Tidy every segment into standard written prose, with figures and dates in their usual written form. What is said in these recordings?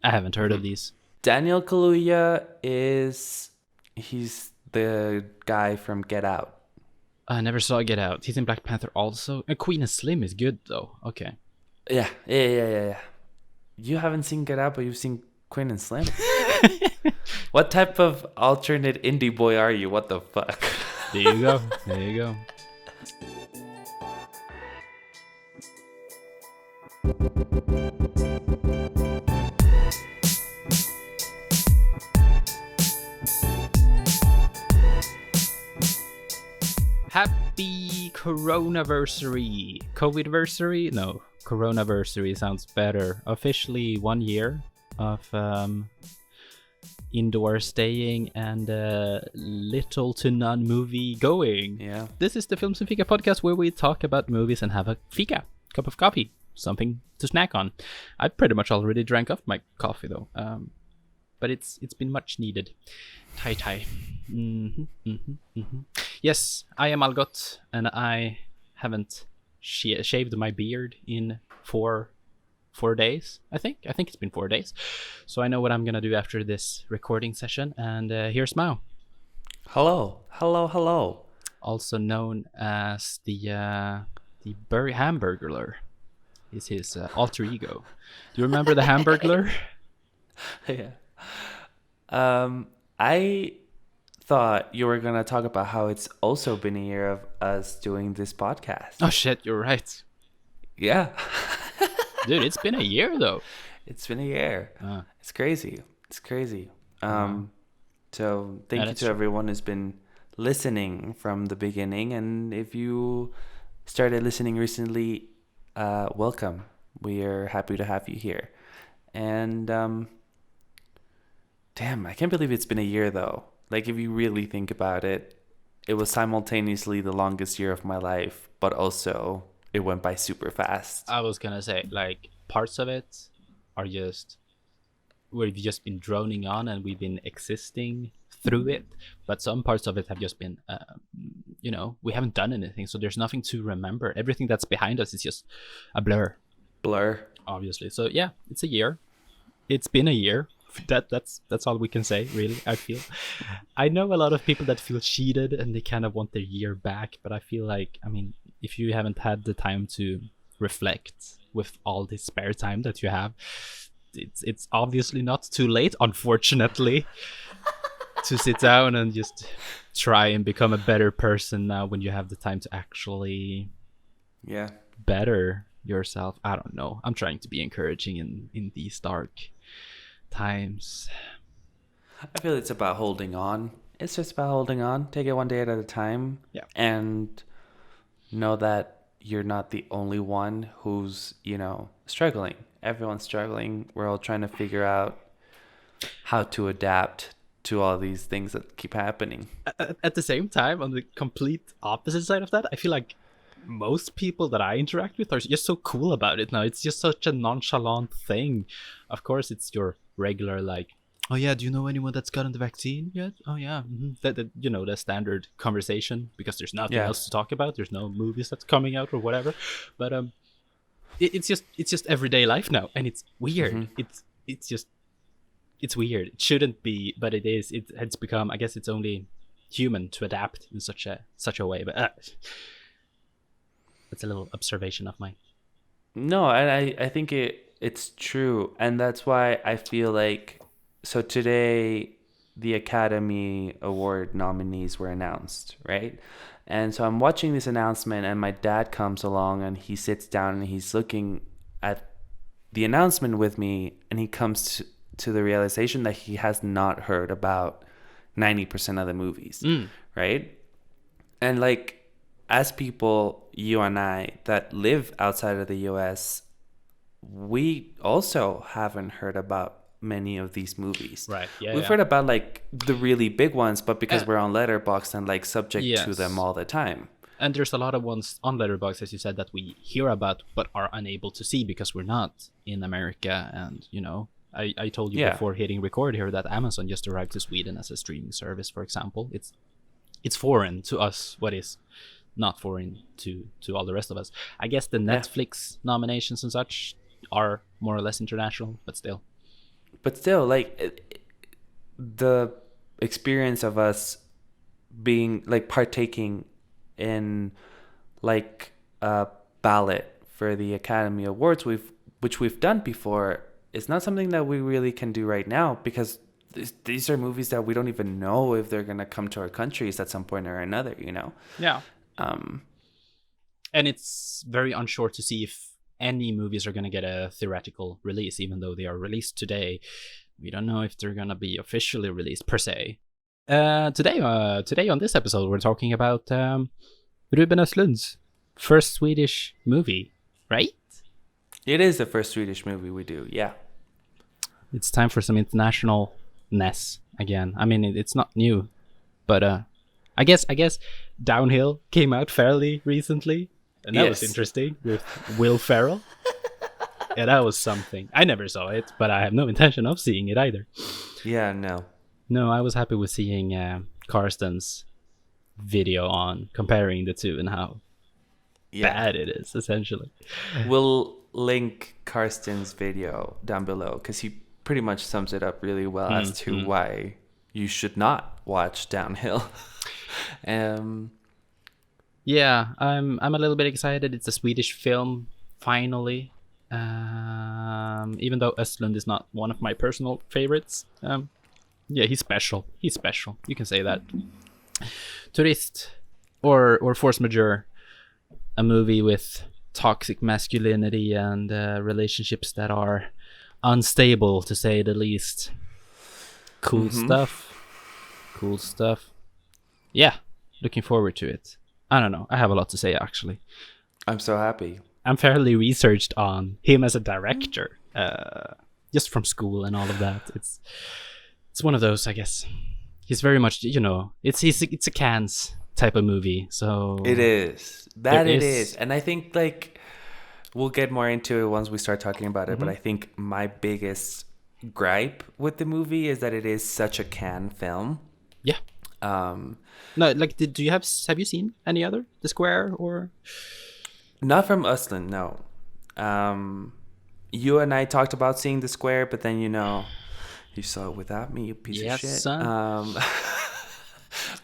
I haven't heard of these. Daniel Kaluuya he's the guy from Get Out. I never saw Get Out. He's in Black Panther also. Queen and Slim is good though. Okay. Yeah. You haven't seen Get Out, but you've seen Queen and Slim? What type of alternate indie boy are you? What the fuck? There you go. There you go. Happy Coronaversary. COVIDversary? No, Coronaversary sounds better. Officially 1 year of indoor staying and little to none movie going. Yeah. This is the Films and Fika podcast where we talk about movies and have a fika, cup of coffee, something to snack on. I pretty much already drank off my coffee though, but it's been much needed. Tai. Yes, I am Algot, and I haven't shaved my beard in four days. I think it's been 4 days, so I know what I'm gonna do after this recording session. And here's Mao. Hello. Also known as the Hamburglar, is his alter ego. Do you remember the Hamburglar? Yeah. I thought you were gonna talk about how it's also been a year of us doing this podcast. Oh shit, you're right. Yeah. Dude, it's been a year though. It's been a year. It's crazy. So thank you to everyone who's been listening from the beginning. And if you started listening recently, welcome. We are happy to have you here. And damn, I can't believe it's been a year though. Like, if you really think about it, it was simultaneously the longest year of my life, but also it went by super fast. I was gonna say, like, parts of it are just we've just been droning on and we've been existing through it, but some parts of it have just been we haven't done anything, so there's nothing to remember. Everything that's behind us is just a blur, obviously. So yeah, it's a year. It's been a year. That's all we can say, really. I feel I know a lot of people that feel cheated and they kind of want their year back, but I feel like, I mean, if you haven't had the time to reflect with all this spare time that you have, it's obviously not too late, unfortunately, to sit down and just try and become a better person now when you have the time to actually better yourself. I don't know. I'm trying to be encouraging in these dark times. I feel it's about holding on. It's just about holding on. Take it one day at a time. Yeah. And know that you're not the only one who's, struggling. Everyone's struggling. We're all trying to figure out how to adapt to all these things that keep happening. At the same time, on the complete opposite side of that, I feel like most people that I interact with are just so cool about it now. It's just such a nonchalant thing. Of course, it's your regular, like, oh yeah, do you know anyone that's gotten the vaccine yet? Oh yeah, the standard conversation, because there's nothing else to talk about. There's no movies that's coming out or whatever. But it's just everyday life now, and it's weird. Mm-hmm. It's weird. It shouldn't be, but it is. It's become. I guess it's only human to adapt in such a way. But it's a little observation of mine. No, and I think it's true, and that's why I feel like. So today, the Academy Award nominees were announced, right? And so I'm watching this announcement, and my dad comes along, and he sits down, and he's looking at the announcement with me, and he comes to the realization that he has not heard about 90% of the movies, right? And like, as people, you and I, that live outside of the US, we also haven't heard about many of these movies. Right. Yeah. We've heard about like the really big ones, but because we're on Letterboxd and like subject to them all the time. And there's a lot of ones on Letterboxd, as you said, that we hear about but are unable to see because we're not in America. And I told you before hitting record here that Amazon just arrived to Sweden as a streaming service, for example. It's foreign to us, what is not foreign to all the rest of us. I guess the Netflix nominations and such are more or less international, but still. but still, like the experience of us being like partaking in like a ballot for the Academy Awards, which we've done before, is not something that we really can do right now, because these are movies that we don't even know if they're gonna come to our countries at some point or another, you know. Yeah. Um, And it's very unsure to see if any movies are going to get a theoretical release, even though they are released today. We don't know if they're going to be officially released per se. Today on this episode, we're talking about Ruben Östlund's first Swedish movie, right? it is the first Swedish movie we do, yeah. It's time for some internationalness again. I mean, it's not new, but I guess Downhill came out fairly recently, and that was Yes. interesting with Will Ferrell. Yeah, that was something. I never saw it, but I have no intention of seeing it either. Yeah, no. No, I was happy with seeing Karsten's video on comparing the two and how Yeah. bad it is, essentially. We'll link Karsten's video down below, because he pretty much sums it up really well as to why you should not watch Downhill. Yeah, I'm a little bit excited. It's a Swedish film, finally. Even though Östlund is not one of my personal favorites. Yeah, he's special. He's special. You can say that. Tourist or Force Majeure, a movie with toxic masculinity and relationships that are unstable, to say the least. Cool stuff. Cool stuff. Yeah, looking forward to it. I don't know. I have a lot to say, actually. I'm so happy. I'm fairly researched on him as a director, just from school and all of that. It's one of those, I guess. He's very much, you know, it's a Cannes type of movie. So It is. That it is. And I think, like, we'll get more into it once we start talking about it. But I think my biggest gripe with the movie is that it is such a Cannes film. Yeah. No, like, do you have you seen any other? The Square or? Not from Östlund, no. You and I talked about seeing The Square, but then, you know, you saw it without me, you piece of shit. Son.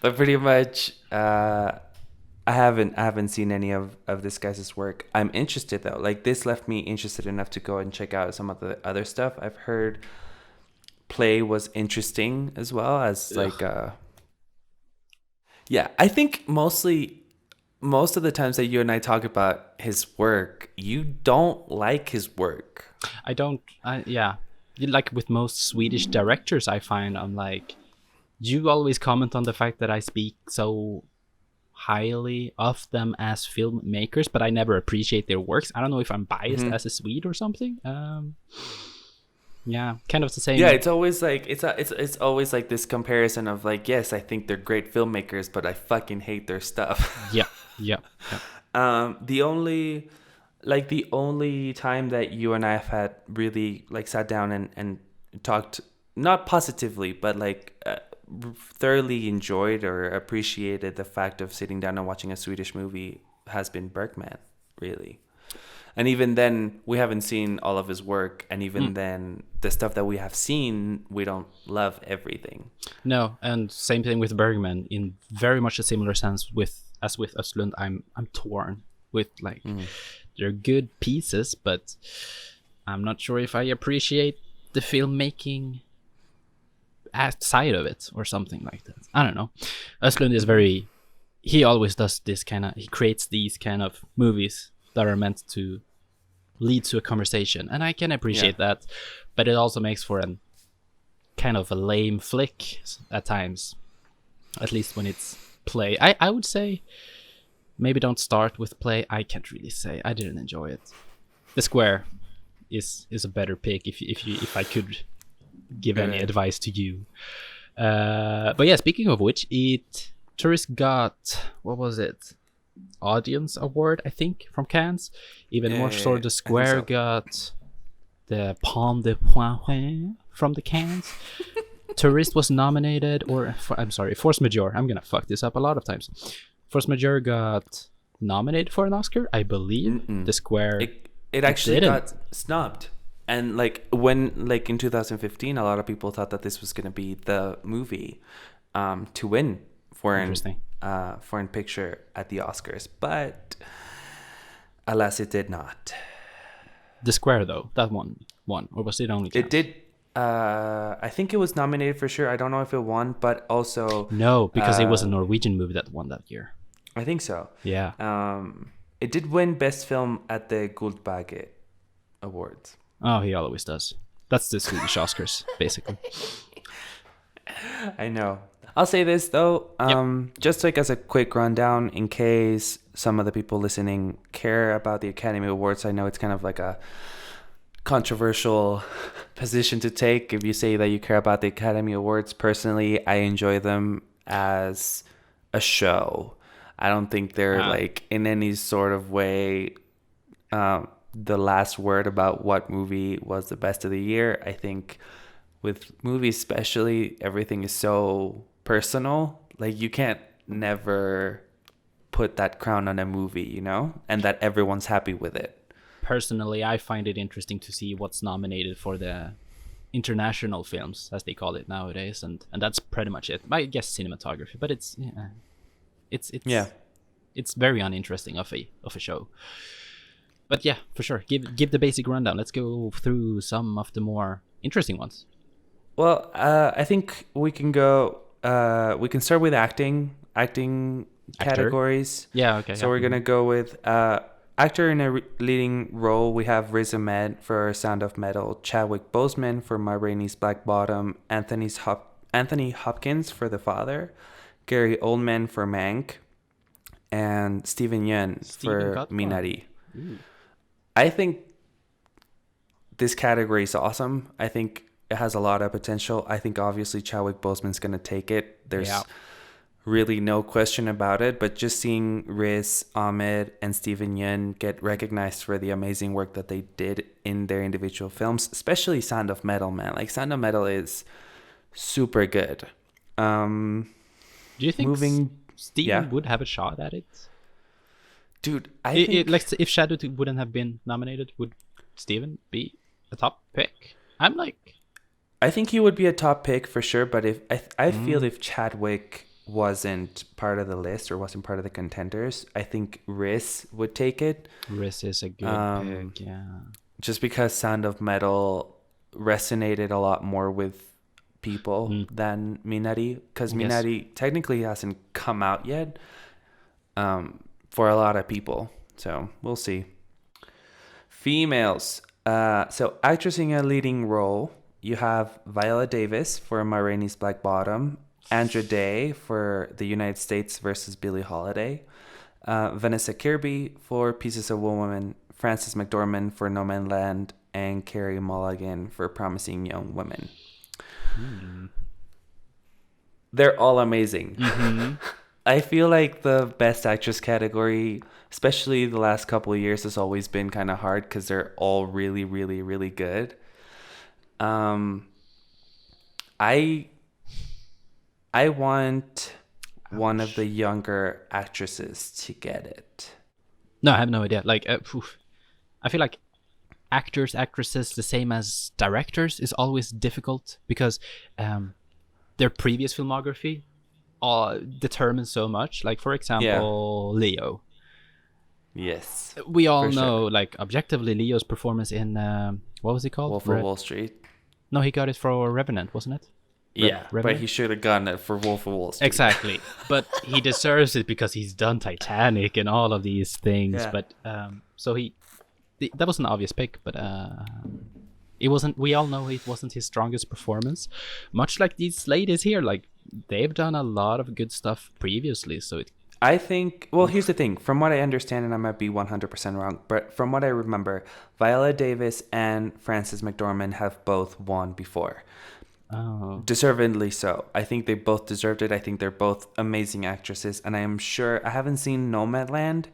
But pretty much, I haven't seen any of this guy's work. I'm interested though. Like, this left me interested enough to go and check out some of the other stuff. I've heard Play was interesting as well as like yeah, I think most of the times that you and I talk about his work, you don't like his work. I don't. Yeah, like with most Swedish directors, I find I'm like, you always comment on the fact that I speak so highly of them as filmmakers, but I never appreciate their works. I don't know if I'm biased as a Swede or something. Yeah, kind of the same. Yeah, it's always like it's always like this comparison of like, yes, I think they're great filmmakers, but I fucking hate their stuff. Yeah. The only time that you and I have had really like sat down and talked, not positively, but like thoroughly enjoyed or appreciated the fact of sitting down and watching a Swedish movie has been Bergman, really. And even then, we haven't seen all of his work. And even then, the stuff that we have seen, we don't love everything. No, and same thing with Bergman. In very much a similar sense as with Östlund, I'm torn with like they're good pieces, but I'm not sure if I appreciate the filmmaking side of it or something like that. I don't know. Östlund is very. He always does this kind of. He creates these kind of movies that are meant to lead to a conversation, and I can appreciate that, but it also makes for a kind of a lame flick at times, at least when it's Play. I would say maybe don't start with Play. I can't really say. I didn't enjoy it. The Square is a better pick if I could give any advice to you. But yeah, speaking of which, Tourist got, what was it? Audience award, I think, from Cannes. Even more so, The Square got the Palme de Points from the Cannes. Tourist was nominated, Force Majeure. I'm gonna fuck this up a lot of times. Force Majeure got nominated for an Oscar, I believe. The Square, it actually got snubbed, And like when like in 2015, a lot of people thought that this was going to be the movie to win foreign picture at the Oscars, but alas, it did not. The Square though, that one won, or was it only? Chance? It did. I think it was nominated for sure. I don't know if it won, but also no, because it was a Norwegian movie that won that year. I think so. Yeah. It did win Best Film at the Guldbagge Awards. Oh, he always does. That's the Swedish Oscars, basically. I know. I'll say this though, just like as a quick rundown, in case some of the people listening care about the Academy Awards. I know it's kind of like a controversial position to take if you say that you care about the Academy Awards. Personally, I enjoy them as a show. I don't think they're like in any sort of way the last word about what movie was the best of the year. I think with movies especially, everything is so personal. Like you can't never put that crown on a movie, you know, and that everyone's happy with it. Personally, I find it interesting to see what's nominated for the international films, as they call it nowadays, and that's pretty much it. I guess cinematography, but it's very uninteresting of a show. But yeah, for sure. Give the basic rundown. Let's go through some of the more interesting ones. Well, I think we can go. We can start with acting categories. Yeah. Okay. So we're gonna go with actor in a leading role. We have Riz Ahmed for Sound of Metal, Chadwick Boseman for Ma Rainey's Black Bottom, Anthony Hopkins for The Father, Gary Oldman for Mank, and Steven Yeun for Minari. I think this category is awesome. I think it has a lot of potential. I think obviously Chadwick Boseman's going to take it. There's really no question about it. But just seeing Riz Ahmed and Steven Yeun get recognized for the amazing work that they did in their individual films, especially Sound of Metal, man. Like Sound of Metal is super good. Do you think Steven would have a shot at it? Dude, I think like if Chadwick wouldn't have been nominated, would Steven be a top pick? I think he would be a top pick for sure, but if I feel if Chadwick wasn't part of the list or wasn't part of the contenders, I think Riz would take it. Riz is a good pick, yeah. Just because Sound of Metal resonated a lot more with people than Minari, because Minari technically hasn't come out yet. For a lot of people, so we'll see. Females, so actress in a leading role, you have Viola Davis for Ma Rainey's Black Bottom, Andra Day for The United States versus Billie Holiday, Vanessa Kirby for Pieces of a Woman, Frances McDormand for No Man's Land, and Carey Mulligan for Promising Young Women. They're all amazing. Mm-hmm. I feel like the Best Actress category, especially the last couple of years, has always been kind of hard because they're all really, really, really good. I want one of the younger actresses to get it. No, I have no idea. Like, I feel like actresses, the same as directors, is always difficult because their previous filmography determines so much. Like, for example, Leo. Yes. We all know, like, objectively, Leo's performance in, what was it called? Wolf of Wall Street. No, he got it for Revenant, wasn't it? Revenant? But he should have gotten it for Wolf of Wall Street. Exactly. But he deserves it because he's done Titanic and all of these things. Yeah. But, so that was an obvious pick, but it wasn't. We all know it wasn't his strongest performance. Much like these ladies here, like they've done a lot of good stuff previously. So I think. Well, here's the thing. From what I understand, and I might be 100% wrong, but from what I remember, Viola Davis and Frances McDormand have both won before. Oh. Deservedly so. I think they both deserved it. I think they're both amazing actresses, and I am sure I haven't seen Nomadland,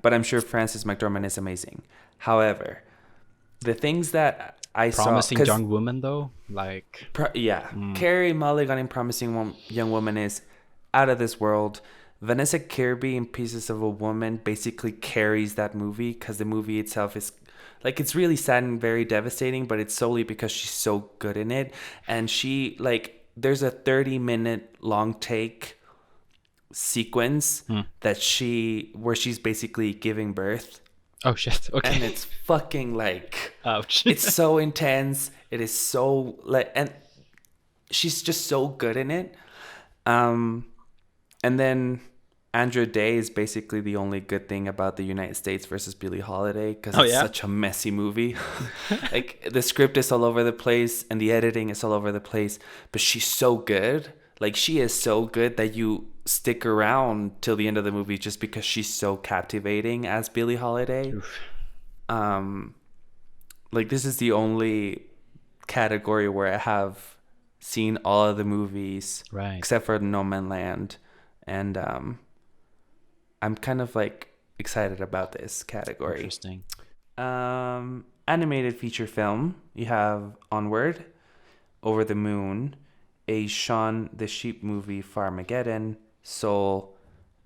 but I'm sure Frances McDormand is amazing. However, the things that I saw... Promising Young Woman, though? Like... Carey Mulligan in Promising Young Woman is out of this world. Vanessa Kirby in Pieces of a Woman basically carries that movie because the movie itself is Like, it's really sad and very devastating, but it's solely because she's so good in it. And she, like, there's a 30-minute long take sequence where she's basically giving birth. Oh shit. Okay. And it's fucking like, Ouch. it's so intense. It is so like, and she's just so good in it. And then Andra Day is basically the only good thing about the United States versus Billie Holiday, because it's such a messy movie. Like, the script is all over the place and the editing is all over the place, but she's so good. Like, she is so good that you stick around till the end of the movie just because she's so captivating as Billie Holiday. Like, this is the only category where I have seen all of the movies, Right. except for No Man Land, and I'm kind of like excited about this category. Interesting. Animated feature film, you have Onward, Over the Moon, a Shaun the Sheep movie, Farmageddon, Soul,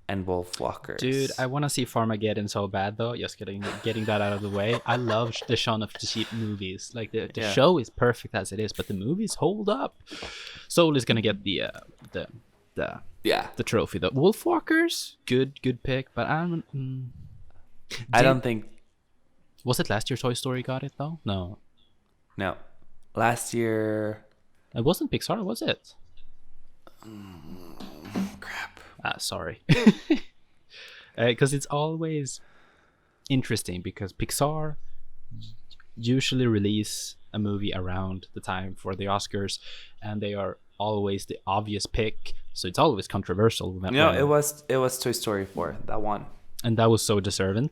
and Wolfwalkers. Dude, I want to see Farmageddon so bad, though. Just getting that out of the way. I love the Shaun of the Sheep movies. Like, the show is perfect as it is, but the movies hold up. Soul is gonna get the trophy. The Wolfwalkers, good pick, but I don't think. Was it last year Toy Story got it though? No, last year it wasn't Pixar, was it? Crap. Sorry. Because it's always interesting because Pixar usually release a movie around the time for the Oscars, and they are always the obvious pick, so it's always controversial. It was Toy Story 4 that one, and that was so deserving.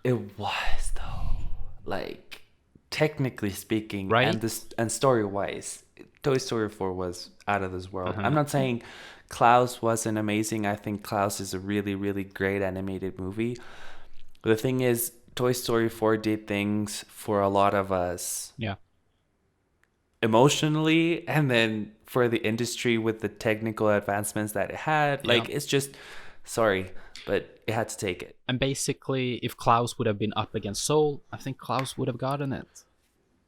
It was, though, like, technically speaking, right? And story wise, Toy Story 4 was out of this world. I'm not saying Klaus wasn't amazing. I think Klaus is a really, really great animated movie. The thing is, Toy Story 4 did things for a lot of us. Yeah. Emotionally, and then for the industry with the technical advancements that it had. Like, it's just, sorry, but it had to take it. And basically, if Klaus would have been up against Soul, I think Klaus would have gotten it.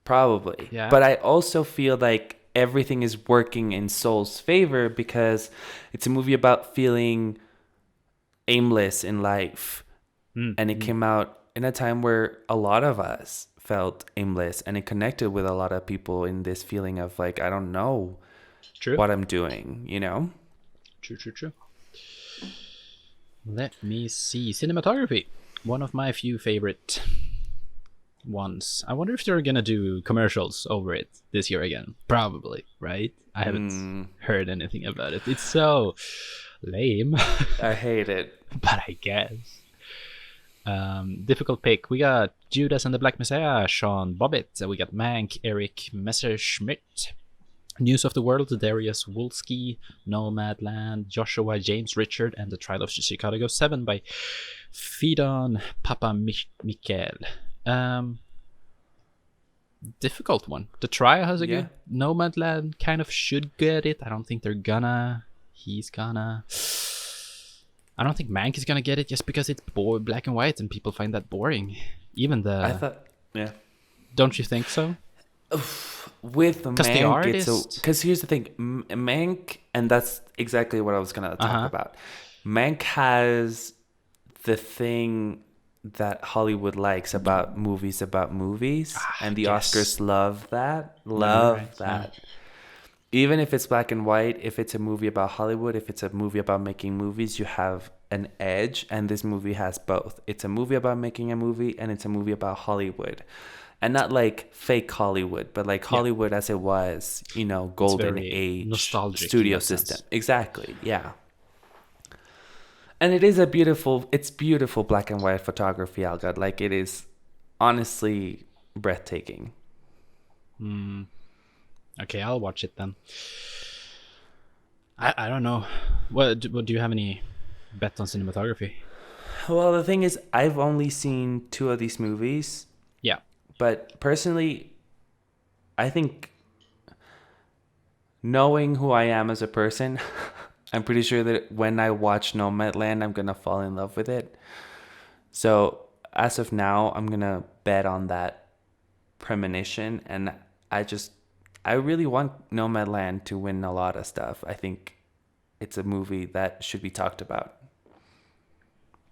Probably. Yeah. But I also feel like everything is working in Soul's favor because it's a movie about feeling aimless in life. And it came out in a time where a lot of us felt aimless, and it connected with a lot of people in this feeling of like, I don't know what I'm doing, you know? True. Let me see. Cinematography. One of my few favorite ones. I wonder if they're gonna do commercials over it this year again. Probably, right? I haven't heard anything about it. It's so lame. I hate it. But I guess. Difficult pick. We got Judas and the Black Messiah, Sean Bobbitt. We got Mank, Eric Messerschmidt. News of the World, Darius Wolski, Nomadland, Joshua James Richard, and The Trial of Chicago 7 by Fidon Papa Mikkel. Difficult one. The Trial has a good. Nomadland kind of should get it. I don't think they're gonna. He's gonna. I don't think Mank is gonna get it just because it's black and white and people find that boring. Even the. I thought, Don't you think so? With Mank, because here's the thing, Mank, and that's exactly what I was gonna talk about. Mank has the thing that Hollywood likes about movies, and the Oscars love that. Yeah. Even if it's black and white, if it's a movie about Hollywood, if it's a movie about making movies, you have an edge, and this movie has both. It's a movie about making a movie, and it's a movie about Hollywood. And not like fake Hollywood, but like Hollywood as it was, you know, golden age nostalgic studio system. Exactly, yeah. And it is beautiful black and white photography, Algad. Like, it is honestly breathtaking. Okay, I'll watch it then. I don't know. What do you have any bets on cinematography? Well, the thing is, I've only seen 2 of these movies. Yeah. But personally, I think, knowing who I am as a person, I'm pretty sure that when I watch Nomadland, I'm going to fall in love with it. So as of now, I'm gonna bet on that premonition, and I just I really want Nomadland to win a lot of stuff. I think it's a movie that should be talked about.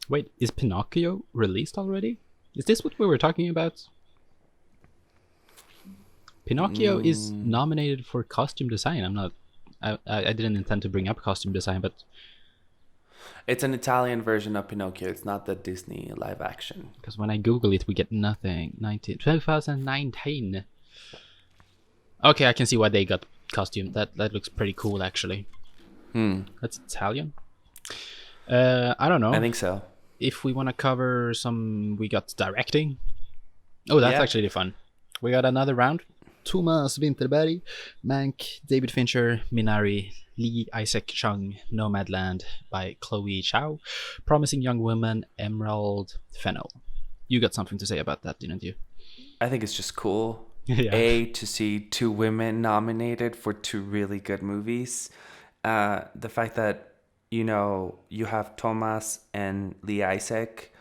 Wait, is Pinocchio released already? Is this what we were talking about? Pinocchio is nominated for costume design. I'm not. I didn't intend to bring up costume design, but It's an Italian version of Pinocchio. It's not the Disney live action. because when I Google it, we get nothing. 2019. Okay, I can see why they got costume. That looks pretty cool, actually. That's Italian. I don't know. I think so. If we want to cover some, we got directing. Oh, that's Yeah. actually fun. We got another round. Thomas Winterberg, Mank, David Fincher, Minari, Lee Isaac Chung, Nomadland by Chloe Chow, Promising Young Woman, Emerald Fennell. You got something to say about that, didn't you? I think it's just cool. Yeah. To see two women nominated for two really good movies. The fact that, you have Thomas and Lee Isaac,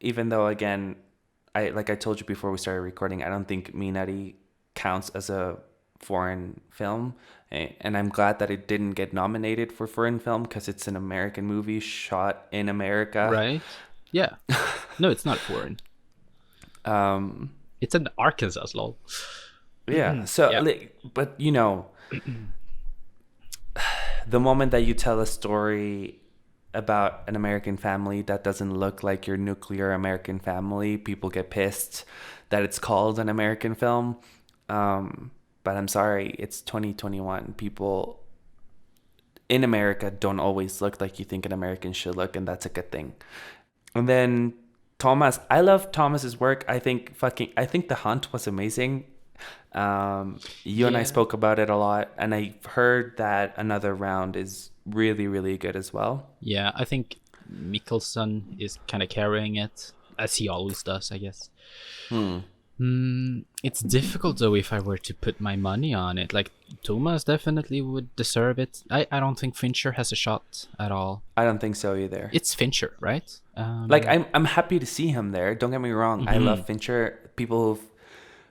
even though, again, like I told you before we started recording, I don't think Minari counts as a foreign film. And I'm glad that it didn't get nominated for foreign film because it's an American movie shot in America. Right? Yeah. No, it's not foreign. It's an Arkansas, lol. Yeah. So, Yeah. but the moment that you tell a story about an American family that doesn't look like your nuclear American family, people get pissed that it's called an American film. But I'm sorry, it's 2021. People in America don't always look like you think an American should look, and that's a good thing. And then Thomas, I love Thomas's work. I think The Hunt was amazing. You and I spoke about it a lot, and I heard that Another Round is really, really good as well. Yeah, I think Mikkelsen is kind of carrying it, as he always does, I guess. It's difficult, though, if I were to put my money on it. Like, Thomas definitely would deserve it. I don't think Fincher has a shot at all. I don't think so either. It's Fincher, right? Like, I'm happy to see him there. Don't get me wrong. I love Fincher. People who've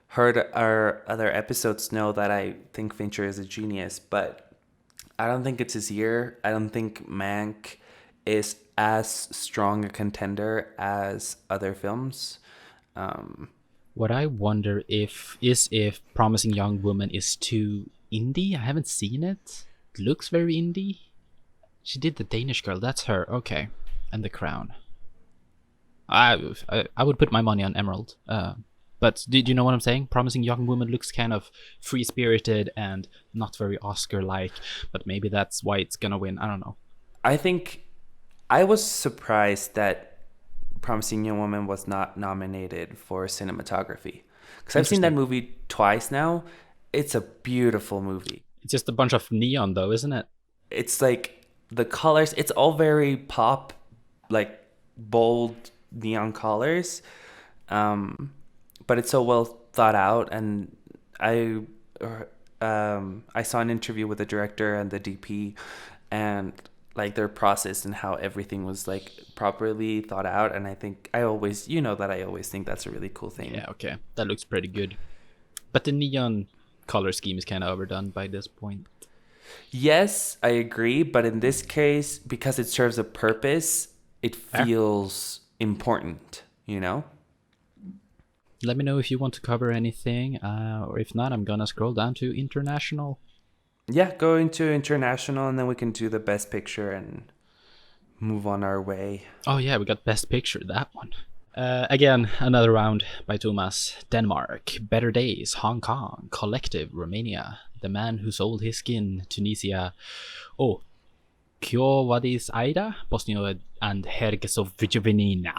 heard our other episodes know that I think Fincher is a genius, but I don't think it's his year. I don't think Mank is as strong a contender as other films. What I wonder is if Promising Young Woman is too indie. I haven't seen it. It looks very indie. She did The Danish Girl. That's her. Okay. And The Crown. I would put my money on Emerald. But do you know what I'm saying? Promising Young Woman looks kind of free-spirited and not very Oscar-like. But maybe that's why it's gonna win. I don't know. I think I was surprised that Promising Young Woman was not nominated for cinematography. Because I've seen that movie twice now. It's a beautiful movie. It's just a bunch of neon, though, isn't it? It's like the colors, it's all very pop, like bold neon colors. But it's so well thought out. And I saw an interview with the director and the DP, and like their process and how everything was like properly thought out. And I think I always think that's a really cool thing. Yeah, okay. That looks pretty good. But the neon color scheme is kind of overdone by this point. Yes, I agree. But in this case, because it serves a purpose, it feels important, Let me know if you want to cover anything, or if not, I'm gonna scroll down to international. Yeah, go into international, and then we can do the best picture and move on our way. Oh yeah, we got best picture, that one. Again, another round by Thomas. Denmark, Better Days, Hong Kong, Collective, Romania, The Man Who Sold His Skin, Tunisia. Oh, Kyo Wadis Aida, Bosnia and Herzegovina.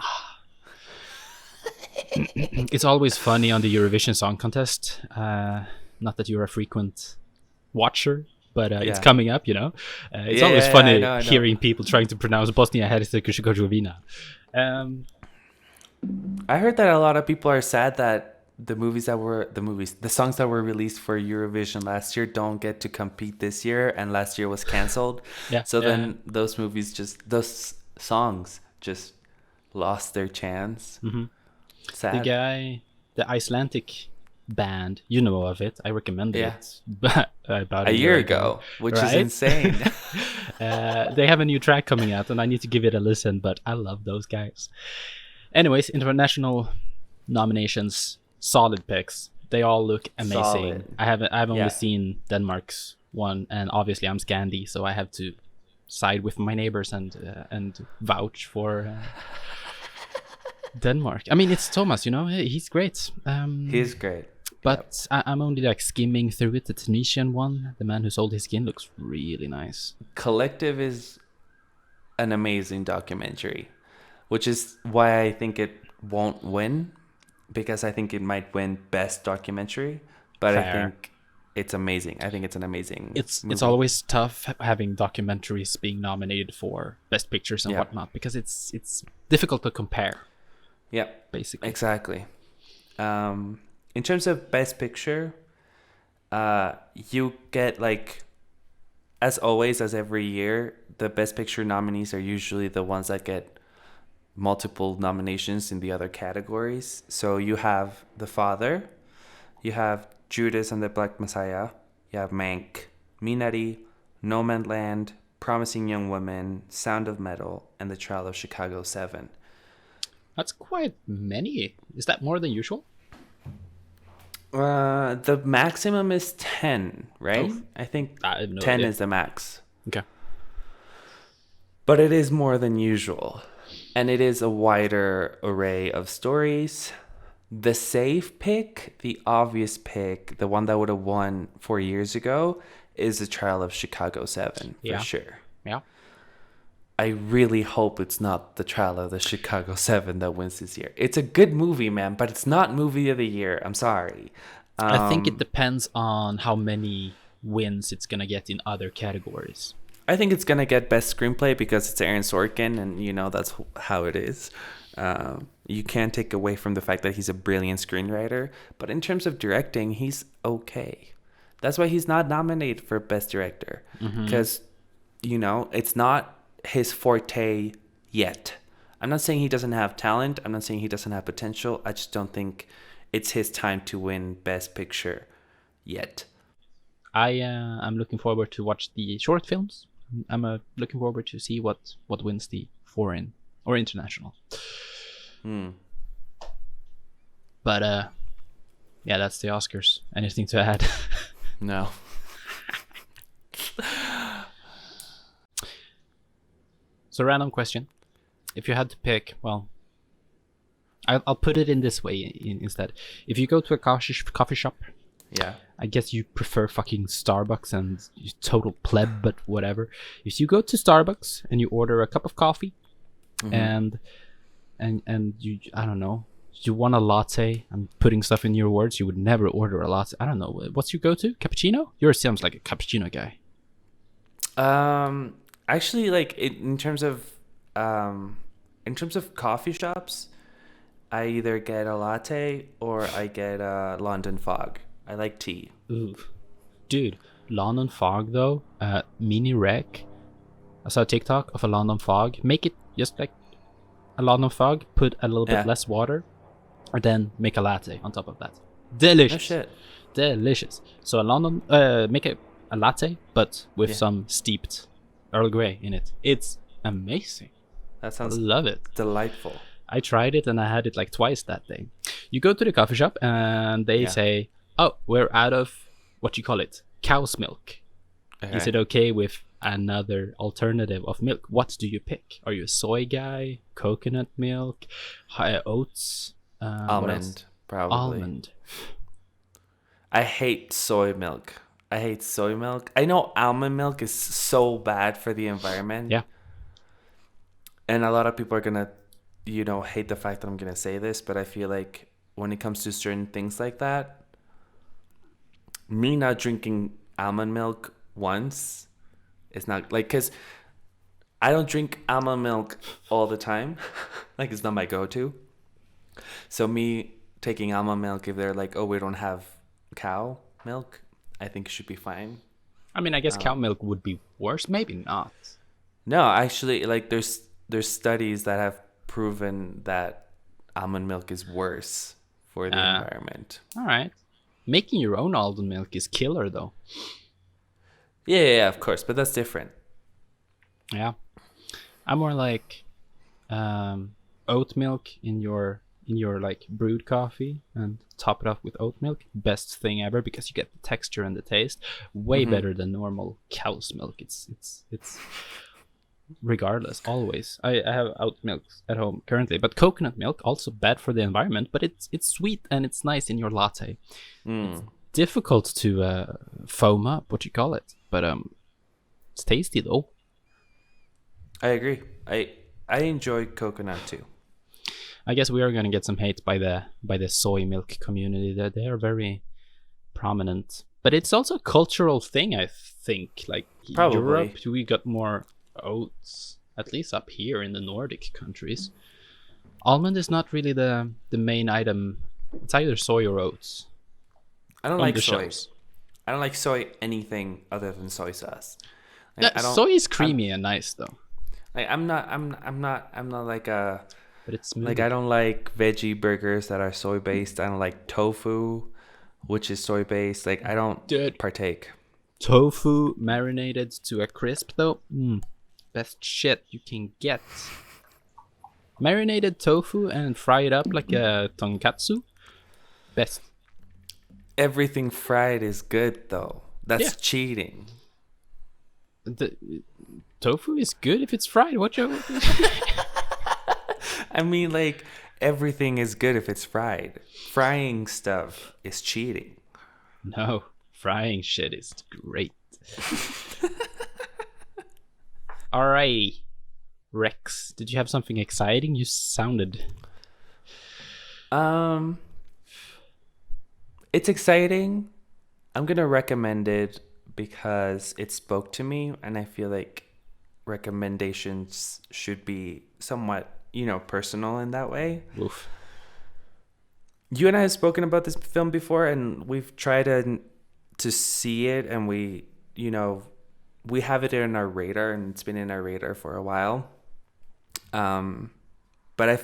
It's always funny on the Eurovision Song Contest. Not that you're a frequent watcher, but it's coming up, It's always funny I know. hearing people trying to pronounce Bosnia Herzegovina. I heard that a lot of people are sad that the songs that were released for Eurovision last year don't get to compete this year, and last year was canceled. Then those songs just lost their chance. The Sad. guy, the Icelandic band, you know of it. I recommended Yeah. it but about A year ago, which is right? insane. They have a new track coming out, and I need to give it a listen. But I love those guys. Anyways, international nominations, solid picks. They all look amazing. Solid. I've only Yeah. seen Denmark's one, and obviously I'm Scandi, so I have to side with my neighbors and vouch for Denmark. I mean, it's Thomas, you know, he's great. He's great. But I'm only like skimming through it. The Tunisian one, The Man Who Sold His Skin, looks really nice. Collective is an amazing documentary, which is why I think it won't win, because I think it might win best documentary, but Fair. I think it's amazing. I think it's an amazing It's movie. always tough having documentaries being nominated for best pictures and Yeah. whatnot, because it's difficult to compare, Yeah, basically. exactly. In terms of best picture, you get, like, as always, as every year, the best picture nominees are usually the ones that get multiple nominations in the other categories. So you have The Father, you have Judas and the Black Messiah, you have Mank, Minari, No Man's Land, Promising Young Woman, Sound of Metal, and The Trial of Chicago 7. That's quite many. Is that more than usual? The maximum is 10, right? Oh. I think I have no 10 idea. is the max. Okay. But it is more than usual. And it is a wider array of stories. The safe pick, the obvious pick, the one that would have won 4 years ago, is The Trial of Chicago 7, for Yeah. sure. Yeah. I really hope it's not The Trial of the Chicago 7 that wins this year. It's a good movie, man, but it's not movie of the year. I'm sorry. I think it depends on how many wins it's gonna get in other categories. I think it's gonna get best screenplay because it's Aaron Sorkin, and that's how it is. You can't take away from the fact that he's a brilliant screenwriter, but in terms of directing, he's okay. That's why he's not nominated for best director, because it's not his forte yet. I'm not saying he doesn't have talent. I'm not saying he doesn't have potential. I just don't think it's his time to win best picture yet. I'm looking forward to watch the short films. I'm looking forward to see what wins the foreign or international. But yeah, that's the Oscars. Anything to add? No. So, random question: if you had to pick, well, I'll put it in this way instead. If you go to a coffee shop, Yeah. I guess you prefer fucking Starbucks and you total pleb, but whatever. If you go to Starbucks and you order a cup of coffee, and you, I don't know, you want a latte. I'm putting stuff in your words. You would never order a latte. I don't know. What's your go-to? Cappuccino? Yours sounds like a cappuccino guy. Actually, like in terms of coffee shops, I either get a latte or I get a London Fog. I like tea. Ooh. Dude, London Fog though, mini rec. I saw a TikTok of a London Fog. Make it just like a London Fog, put a little bit less water, or then make a latte on top of that. Delicious. Oh shit. Delicious. So a London, make a latte, but with some steeped Earl Grey in it. It's amazing. That I sounds love it. delightful. I tried it and I had it like twice that day. You go to the coffee shop and they say, "Oh, we're out of what you call it, cow's milk. Is it okay with another alternative of milk? What do you pick? Are you a soy guy, coconut milk, oats, what else? Almond, probably. Almond? I hate soy milk. I know almond milk is so bad for the environment. Yeah. And a lot of people are gonna, hate the fact that I'm gonna say this, but I feel like when it comes to certain things like that, me not drinking almond milk once is not like, because I don't drink almond milk all the time. Like, it's not my go-to. So me taking almond milk, if they're like, oh, we don't have cow milk, I think it should be fine. I mean, I guess cow milk would be worse. Maybe not. No, actually, like there's studies that have proven that almond milk is worse for the environment. All right. Making your own almond milk is killer, though. Yeah, of course, but that's different. Yeah. I'm more like oat milk in your like brewed coffee and top it off with oat milk. Best thing ever because you get the texture and the taste way better than normal cow's milk. It's regardless always. I have oat milk at home currently, but coconut milk also bad for the environment, but it's sweet and it's nice in your latte. It's difficult to foam up, what you call it, but it's tasty though. I agree. I enjoy coconut too. I guess we are going to get some hate by the soy milk community. That they are very prominent, but it's also a cultural thing. I think, like Probably. Europe, we got more oats, at least up here in the Nordic countries. Almond is not really the main item. It's either soy or oats. I don't like soy. Shelves. I don't like soy anything other than soy sauce. Yeah, soy is creamy and nice though. Like I'm not like a. But it's smooth. Like I don't like veggie burgers that are soy based. I don't like tofu, which is soy based. Like I don't partake. Tofu marinated to a crisp though. Best shit you can get. Marinated tofu and fry it up like a tonkatsu. Best. Everything fried is good though. That's cheating. The tofu is good if it's fried. What you? I mean, like, everything is good if it's fried. Frying stuff is cheating. No, frying shit is great. All right, Rex, did you have something exciting? You sounded. It's exciting. I'm gonna recommend it because it spoke to me, and I feel like recommendations should be somewhat, personal in that way. Oof. You and I have spoken about this film before, and we've tried to see it, and we have it in our radar, and it's been in our radar for a while. But I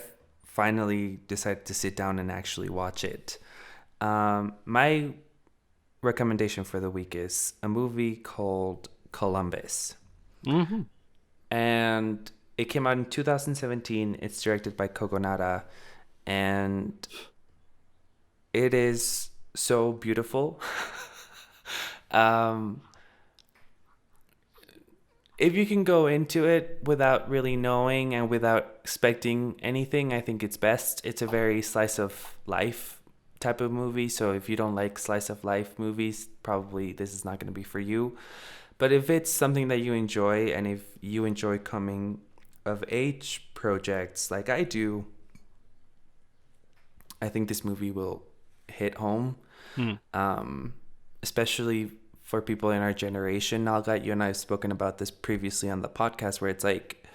finally decided to sit down and actually watch it. My recommendation for the week is a movie called Columbus. Mm-hmm. And it came out in 2017. It's directed by Kogonada, and it is so beautiful. If you can go into it without really knowing and without expecting anything, I think it's best. It's a very slice of life type of movie. So if you don't like slice of life movies, probably this is not going to be for you. But if it's something that you enjoy, and if you enjoy coming of age projects like I do, I think this movie will hit home. Especially for people in our generation. Algat, you and I have spoken about this previously on the podcast, where it's like,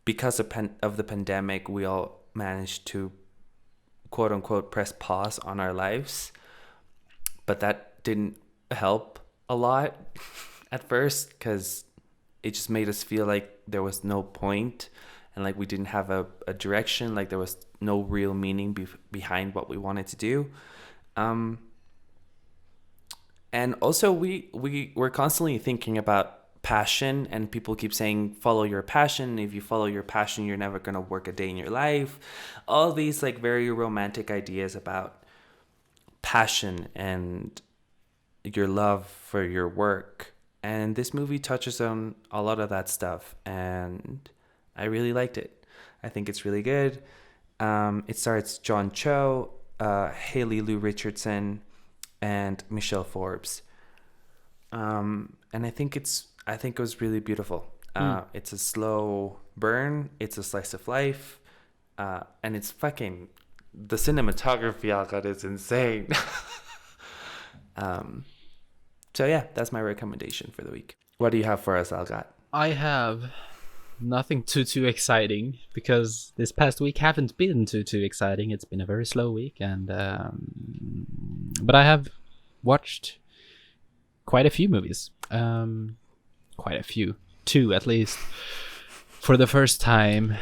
because of the pandemic, we all managed to quote unquote press pause on our lives, but that didn't help a lot at first, because it just made us feel like there was no point, and like we didn't have a direction, like there was no real meaning behind what we wanted to do. And also we're constantly thinking about passion, and people keep saying, follow your passion. If you follow your passion, you're never going to work a day in your life. All these like very romantic ideas about passion and your love for your work. And this movie touches on a lot of that stuff, and I really liked it. I think it's really good. It stars John Cho, Haley Lou Richardson, and Michelle Forbes. And I think it was really beautiful. It's a slow burn. It's a slice of life. And it's fucking, the cinematography, Algat, is insane. So yeah, that's my recommendation for the week. What do you have for us, Algat? I have nothing too exciting, because this past week haven't been too exciting. It's been a very slow week, and but I have watched quite a few movies. Quite a few, 2 at least, for the first time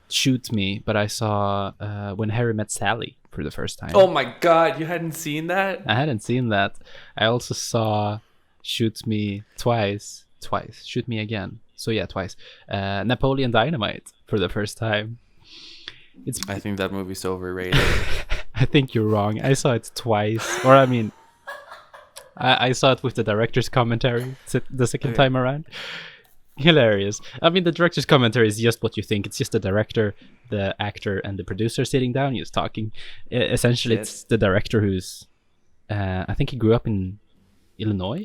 Shoot Me, but I saw When Harry Met Sally for the first time. Oh my God, you hadn't seen that? I hadn't seen that. I also saw Shoot Me twice. Shoot Me Again. So yeah, twice. Napoleon Dynamite for the first time. I think that movie's overrated. I think you're wrong. I saw it twice. Or I mean, I saw it with the director's commentary the second time around. Hilarious. I mean, the director's commentary is just what you think. It's just the director, the actor, and the producer sitting down, just talking. Essentially, it's the director who's... I think he grew up in Illinois.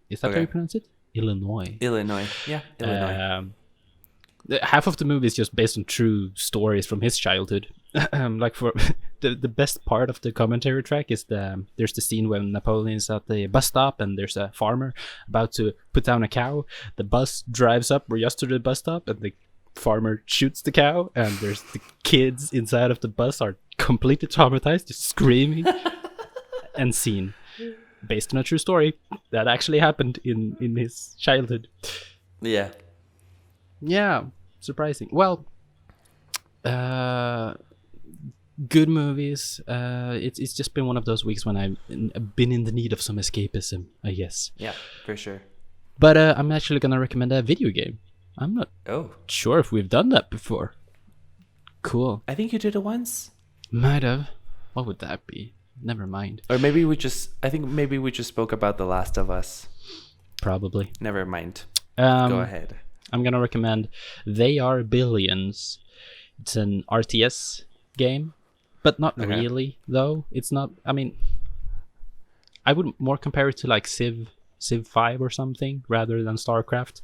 Is that how you pronounce it? Illinois. Yeah, Illinois. Half of the movie is just based on true stories from his childhood. Like for the best part of the commentary track is there's the scene when Napoleon is at the bus stop and there's a farmer about to put down a cow. The bus drives up just to the bus stop and the farmer shoots the cow, and there's the kids inside of the bus are completely traumatized, just screaming. And scene based on a true story that actually happened in his childhood. Yeah. Yeah, surprising. Well, good movies. It's just been one of those weeks when I've been in the need of some escapism, I guess. Yeah, for sure. But I'm actually gonna recommend a video game. I'm not sure if we've done that before. Cool. I think you did it once. Might have. What would that be? Never mind. Or maybe we just spoke about The Last of Us. Probably. Never mind. Go ahead. I'm gonna recommend They Are Billions. It's an RTS game, but not really though. It's not. I mean, I would more compare it to like Civ 5 or something rather than StarCraft.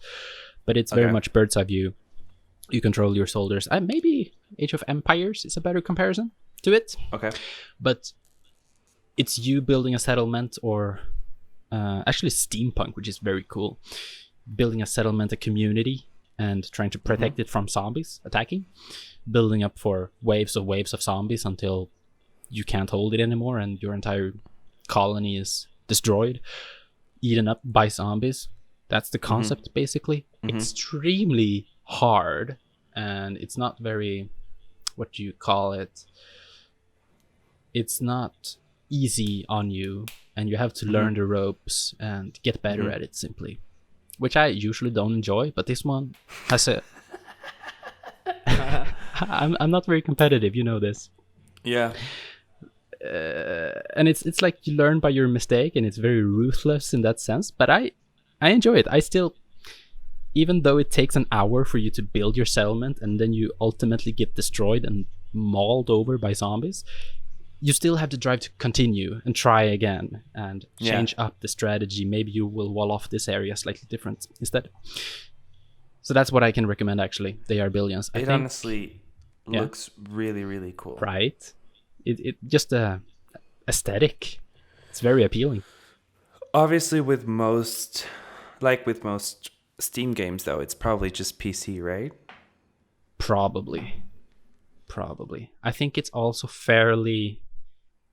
But it's very much bird's eye view. You control your soldiers. Maybe Age of Empires is a better comparison to it. Okay. But it's you building a settlement, or actually steampunk, which is very cool. Building a settlement, a community, and trying to protect it from zombies attacking. Building up for waves of zombies until you can't hold it anymore and your entire colony is destroyed, eaten up by zombies. That's the concept, basically. Extremely hard, and it's not very, what do you call it? It's not easy on you, and you have to learn the ropes and get better at it, simply. Which I usually don't enjoy, but this one has a... I'm not very competitive, you know this. Yeah. And it's like you learn by your mistake, and it's very ruthless in that sense. But I enjoy it. I still, even though it takes an hour for you to build your settlement, and then you ultimately get destroyed and mauled over by zombies, you still have the drive to continue and try again and change up the strategy. Maybe you will wall off this area slightly different instead. So that's what I can recommend, actually. They Are Billions. I think, honestly looks really, really cool. Right? It just aesthetic. It's very appealing. Obviously, with most Steam games, though, it's probably just PC, right? Probably. I think it's also fairly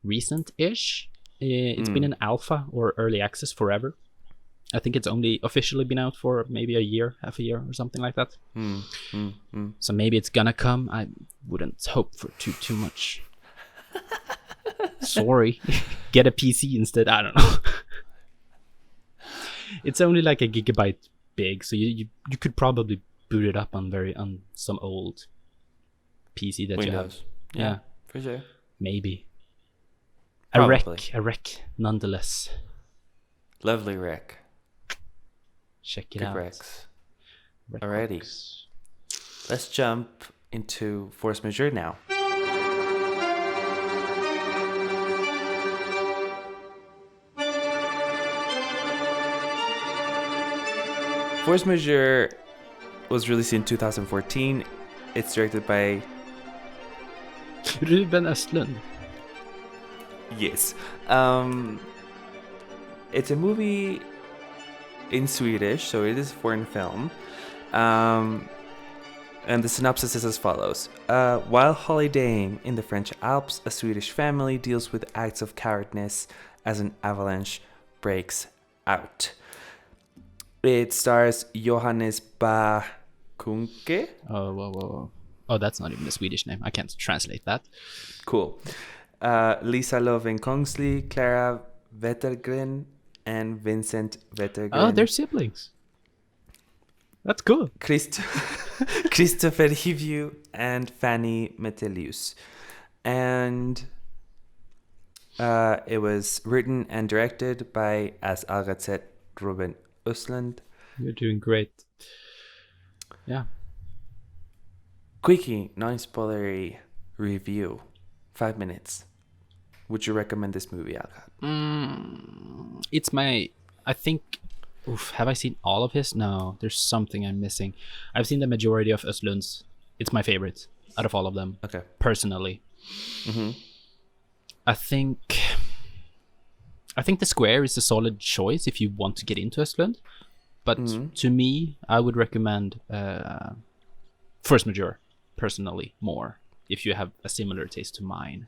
recent-ish. It's been in alpha or early access forever. I think it's only officially been out for maybe half a year or something like that. So maybe it's gonna come. I wouldn't hope for too much. Sorry. Get a PC instead. I don't know. It's only like a gigabyte big, so you could probably boot it up on some old PC that Windows. you have. Yeah, for sure. Maybe. Probably. A rec nonetheless. Lovely rec. Check it Good out. recs. Alrighty. Let's jump into Force Majeure now. Force Majeure was released in 2014. It's directed by Ruben Östlund. Yes. It's a movie in Swedish, so it is a foreign film. And the synopsis is as follows. While holidaying in the French Alps, a Swedish family deals with acts of cowardness as an avalanche breaks out. It stars Johannes Bakunke. Oh, whoa. Oh, that's not even a Swedish name. I can't translate that. Cool. Lisa Loven Kongsley, Clara Wettergren, and Vincent Wettergren. Oh, they're siblings. That's cool. Christopher Hivju and Fanny Metelius. And it was written and directed by, as Algat said, Ruben Östlund. You're doing great. Yeah. Quickie, non-spoilery review. 5 minutes. Would you recommend this movie, Algat? It's my... I think... Oof, have I seen all of his? No, there's something I'm missing. I've seen the majority of Östlund's. It's my favorite out of all of them. Okay. Personally. Mm-hmm. I think The Square is a solid choice if you want to get into Östlund. But to me, I would recommend First Majeure, personally, more. If you have a similar taste to mine.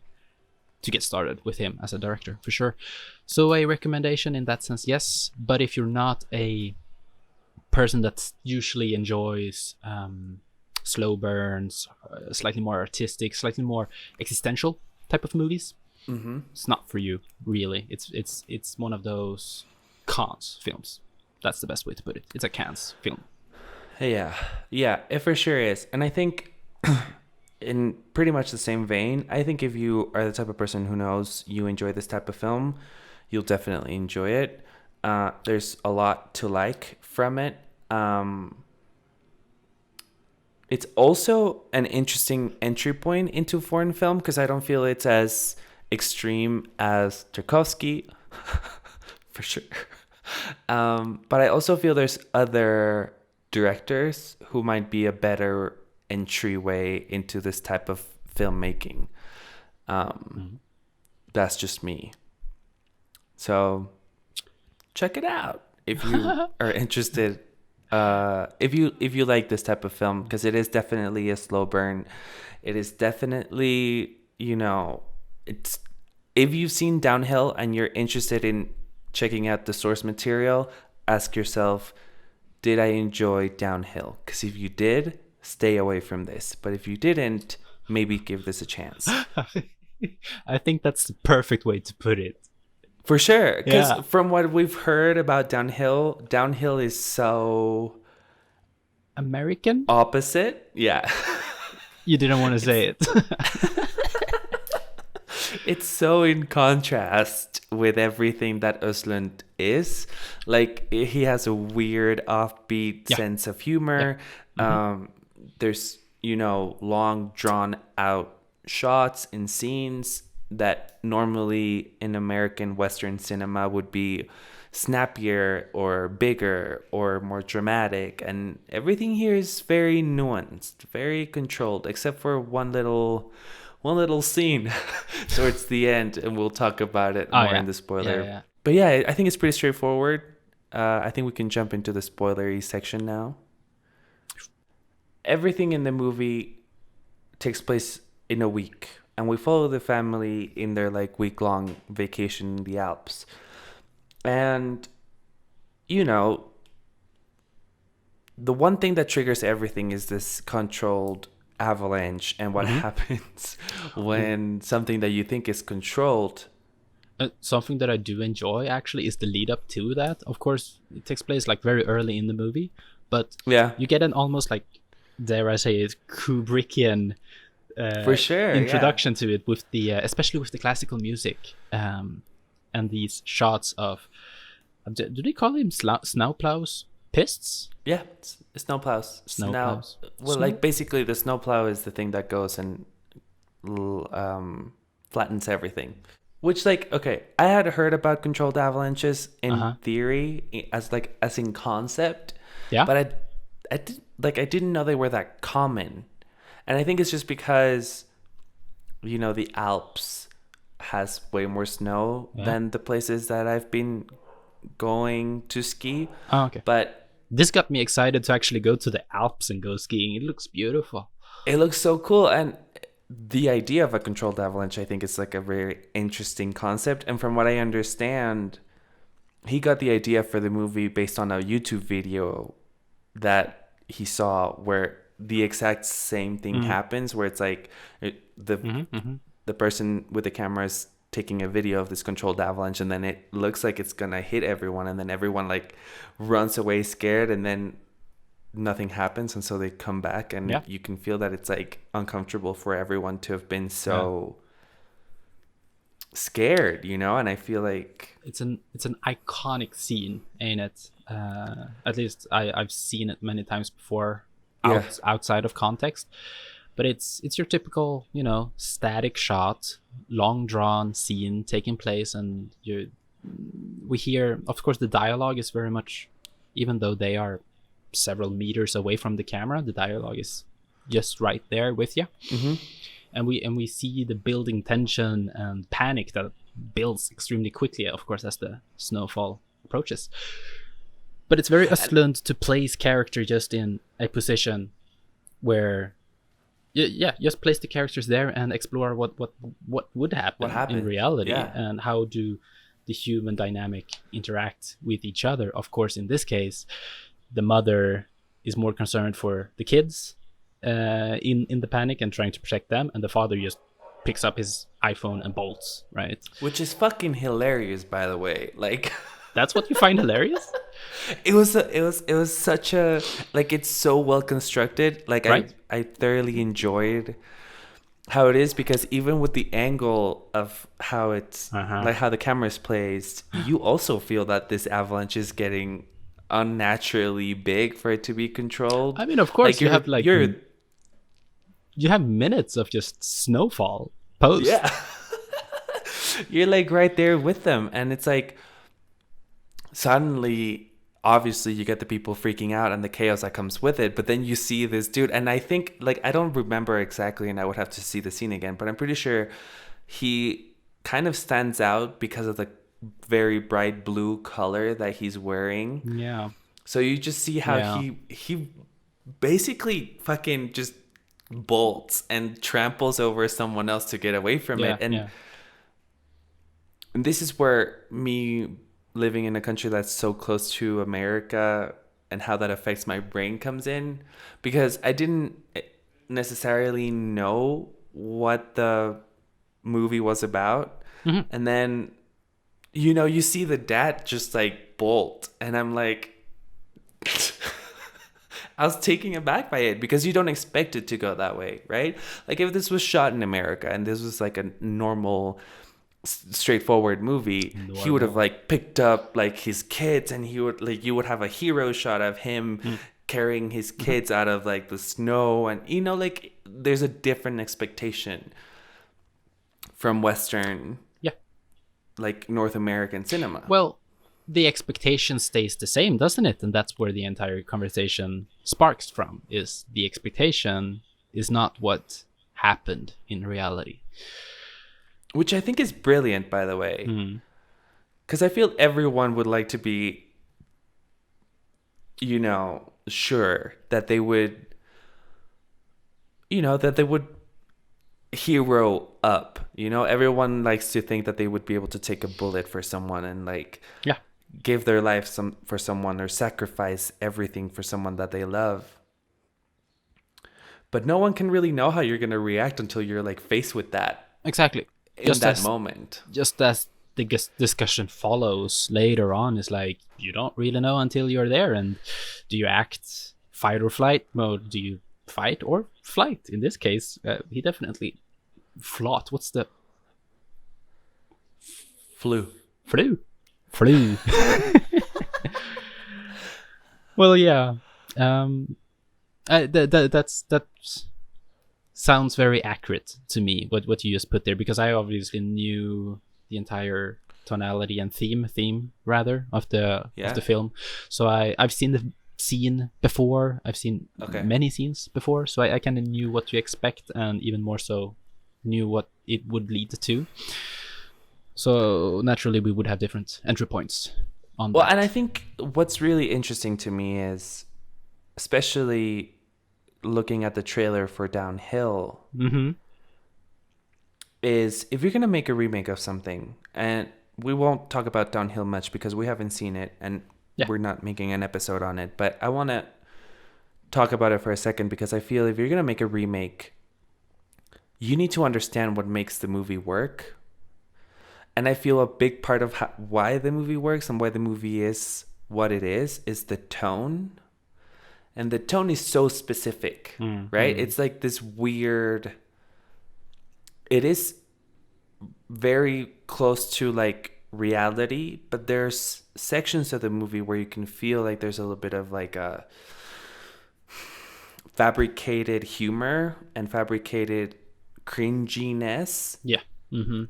To get started with him as a director, for sure. So a recommendation in that sense, yes. But if you're not a person that usually enjoys slow burns, slightly more artistic, slightly more existential type of movies, it's not for you, really. It's one of those Cannes films. That's the best way to put it. It's a Cannes film. Yeah, it for sure is. And I think... in pretty much the same vein, I think if you are the type of person who knows you enjoy this type of film, you'll definitely enjoy it. There's a lot to like from it. It's also an interesting entry point into foreign film because I don't feel it's as extreme as Tarkovsky, for sure. But I also feel there's other directors who might be a better entryway into this type of filmmaking. That's just me. So check it out if you are interested. If you like this type of film, because it is definitely a slow burn. It is definitely, it's, if you've seen Downhill and you're interested in checking out the source material, ask yourself, did I enjoy Downhill? Because if you did, stay away from this. But if you didn't, maybe give this a chance. I think that's the perfect way to put it. For sure. Because from what we've heard about Downhill is so... American? Opposite? Yeah. You didn't want to say it. It's so in contrast with everything that Östlund is. Like, he has a weird, offbeat sense of humor. Yeah. There's, long, drawn-out shots and scenes that normally in American Western cinema would be snappier or bigger or more dramatic. And everything here is very nuanced, very controlled, except for one little scene towards the end, and we'll talk about it more in the spoiler. Yeah. But yeah, I think it's pretty straightforward. I think we can jump into the spoilery section now. Everything in the movie takes place in a week, and we follow the family in their week-long vacation in the Alps. And the one thing that triggers everything is this controlled avalanche, and what happens when something that you think is controlled. Something that I do enjoy actually is the lead up to that. Of course, it takes place very early in the movie, but you get an almost dare I say it, Kubrickian for sure introduction to it with the especially with the classical music and these shots of do they call them snowplows? Pists? Yeah, snowplows. Snowplows. Well, basically the snowplow is the thing that goes and flattens everything. Which, okay, I had heard about controlled avalanches in theory, as in concept. Yeah. But I didn't know they were that common. And I think it's just because, the Alps has way more snow than the places that I've been going to ski. Oh, okay. But this got me excited to actually go to the Alps and go skiing. It looks beautiful. It looks so cool. And the idea of a controlled avalanche, I think, is a very interesting concept. And from what I understand, he got the idea for the movie based on a YouTube video that he saw where the exact same thing happens, where it's like the person with the camera is taking a video of this controlled avalanche, and then it looks like it's gonna hit everyone, and then everyone like runs away scared, and then nothing happens, and so they come back, and you can feel that it's like uncomfortable for everyone to have been so scared, you know. And I feel like it's an iconic scene, ain't it? At least I've seen it many times before, outside of context. But it's your typical, you know, static shot, long drawn scene taking place, and we hear, of course, the dialogue is very much, even though they are several meters away from the camera, the dialogue is just right there with you. And we see the building tension and panic that builds extremely quickly, of course, as the snowfall approaches. But it's very Östlund to place character just in a position where just place the characters there and explore what would happen in reality, and how do the human dynamic interact with each other. Of course, in this case, the mother is more concerned for the kids in the panic and trying to protect them, and the father just picks up his iPhone and bolts, right? Which is fucking hilarious, by the way. Like, that's what you find hilarious? It was such a, like, it's so well constructed. Like, right? I thoroughly enjoyed how it is, because even with the angle of how it's like how the camera is placed, you also feel that this avalanche is getting unnaturally big for it to be controlled. I mean, of course, like you have minutes of just snowfall post. Yeah. You're like right there with them, and it's like suddenly, obviously, you get the people freaking out and the chaos that comes with it. But then you see this dude, and I think, like, I don't remember exactly, and I would have to see the scene again, but I'm pretty sure he kind of stands out because of the very bright blue color that he's wearing. Yeah. So you just see how he basically fucking just bolts and tramples over someone else to get away from it. And this is where me living in a country that's so close to America and how that affects my brain comes in, because I didn't necessarily know what the movie was about. And then, you know, you see the dad just like bolt, and I'm like, I was taken aback by it, because you don't expect it to go that way, right? Like, if this was shot in America and this was like a normal, straightforward movie, he would have like picked up like his kids, and he would, like, you would have a hero shot of him carrying his kids out of like the snow, and, you know, like, there's a different expectation from Western, like, North American cinema. Well, the expectation stays the same, doesn't it? And that's where the entire conversation sparks from, is the expectation is not what happened in reality. Which I think is brilliant, by the way. Because I feel everyone would like to be, you know, sure that they would, you know, that they would hero up. You know, everyone likes to think that they would be able to take a bullet for someone and, like, give their life for someone, or sacrifice everything for someone that they love. But no one can really know how you're going to react until you're, like, faced with that. Exactly. In that moment. Just as the discussion follows later on, is like, you don't really know until you're there. And do you act fight or flight mode? Do you fight or flight? In this case, he definitely fought. What's the... Flew. Well, yeah. That sounds very accurate to me, what you just put there, because I obviously knew the entire tonality and theme rather of the film. So I've seen the scene before. I've seen many scenes before, so I kind of knew what to expect, and even more so knew what it would lead to. So naturally we would have different entry points on that. And I think what's really interesting to me is, especially looking at the trailer for Downhill, is if you're going to make a remake of something, and we won't talk about Downhill much because we haven't seen it and we're not making an episode on it, but I want to talk about it for a second, because I feel if you're going to make a remake, you need to understand what makes the movie work. And I feel a big part of why the movie works and why the movie is what it is the tone. And the tone is so specific, right? It's like this weird... It is very close to like reality, but there's sections of the movie where you can feel like there's a little bit of like a fabricated humor and fabricated cringiness. Yeah. Mm-hmm.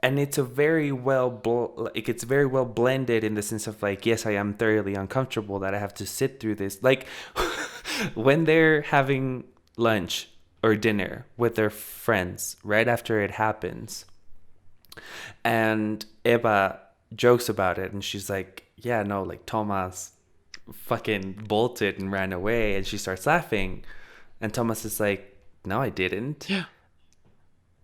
And it's a very it's very well blended in the sense of like, yes, I am thoroughly uncomfortable that I have to sit through this. Like when they're having lunch or dinner with their friends right after it happens, and Eva jokes about it, and she's like, yeah, no, like Thomas fucking bolted and ran away, and she starts laughing, and Thomas is like, no, I didn't. Yeah.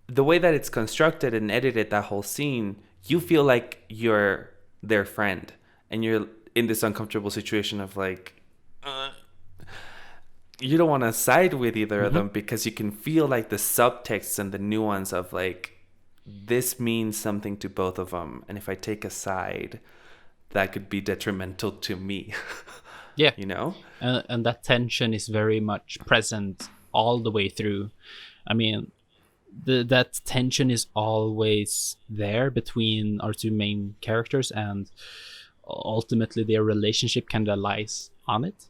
The way that it's constructed and edited, that whole scene, you feel like you're their friend, and you're in this uncomfortable situation of like, you don't want to side with either of them, because you can feel like the subtext and the nuance of like, this means something to both of them, and if I take a side, that could be detrimental to me. Yeah. You know? And that tension is very much present all the way through. I mean, that tension is always there between our two main characters, and ultimately their relationship kind of lies on it.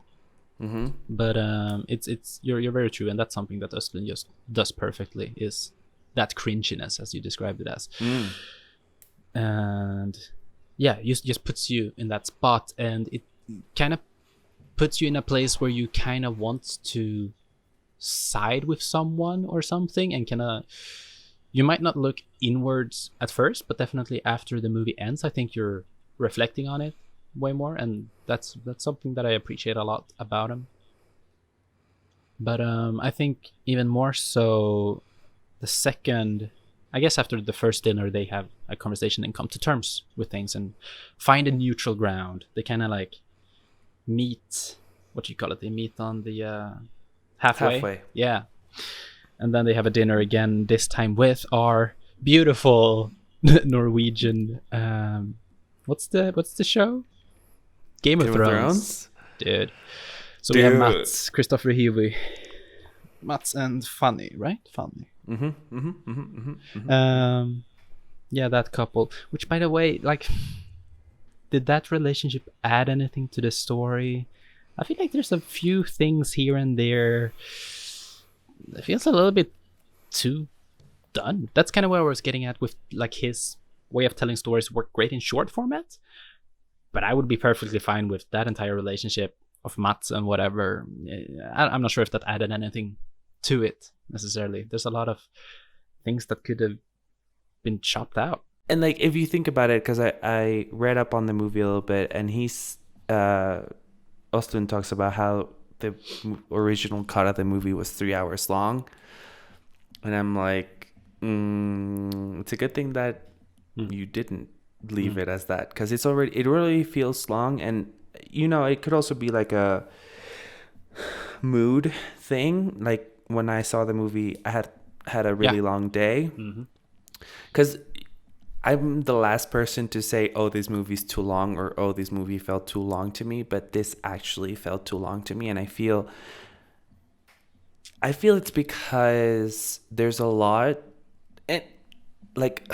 Mm-hmm. But it's you're very true, and that's something that Östlund just does perfectly, is that cringiness, as you described it as. And yeah, just puts you in that spot, and it kind of puts you in a place where you kind of want to side with someone or something, and kind of, you might not look inwards at first, but definitely after the movie ends, I think you're reflecting on it way more, and that's something that I appreciate a lot about him. But I think even more so the second, I guess after the first dinner, they have a conversation and come to terms with things and find a neutral ground. They kind of like meet, what do you call it? They meet on the halfway. Yeah. And then they have a dinner again, this time with our beautiful Norwegian, what's the show? Game of Thrones. Dude. So we have Mats, Christopher Hivy. Mats and Fanny, right? Fanny. Yeah, that couple. Which, by the way, like, did that relationship add anything to the story? I feel like there's a few things here and there. It feels a little bit too done. That's kind of where I was getting at with, like, his way of telling stories work great in short format. But I would be perfectly fine with that entire relationship of Mats and whatever. I'm not sure if that added anything to it necessarily. There's a lot of things that could have been chopped out. And like, if you think about it, because I read up on the movie a little bit, and Östlund talks about how the original cut of the movie was 3 hours long, and I'm like, it's a good thing that you didn't leave it as that, because it really feels long. And you know, it could also be like a mood thing. Like when I saw the movie, I had a really long day, because I'm the last person to say, oh, this movie's too long, or oh, this movie felt too long to me, but this actually felt too long to me. And I feel it's because there's a lot, and like,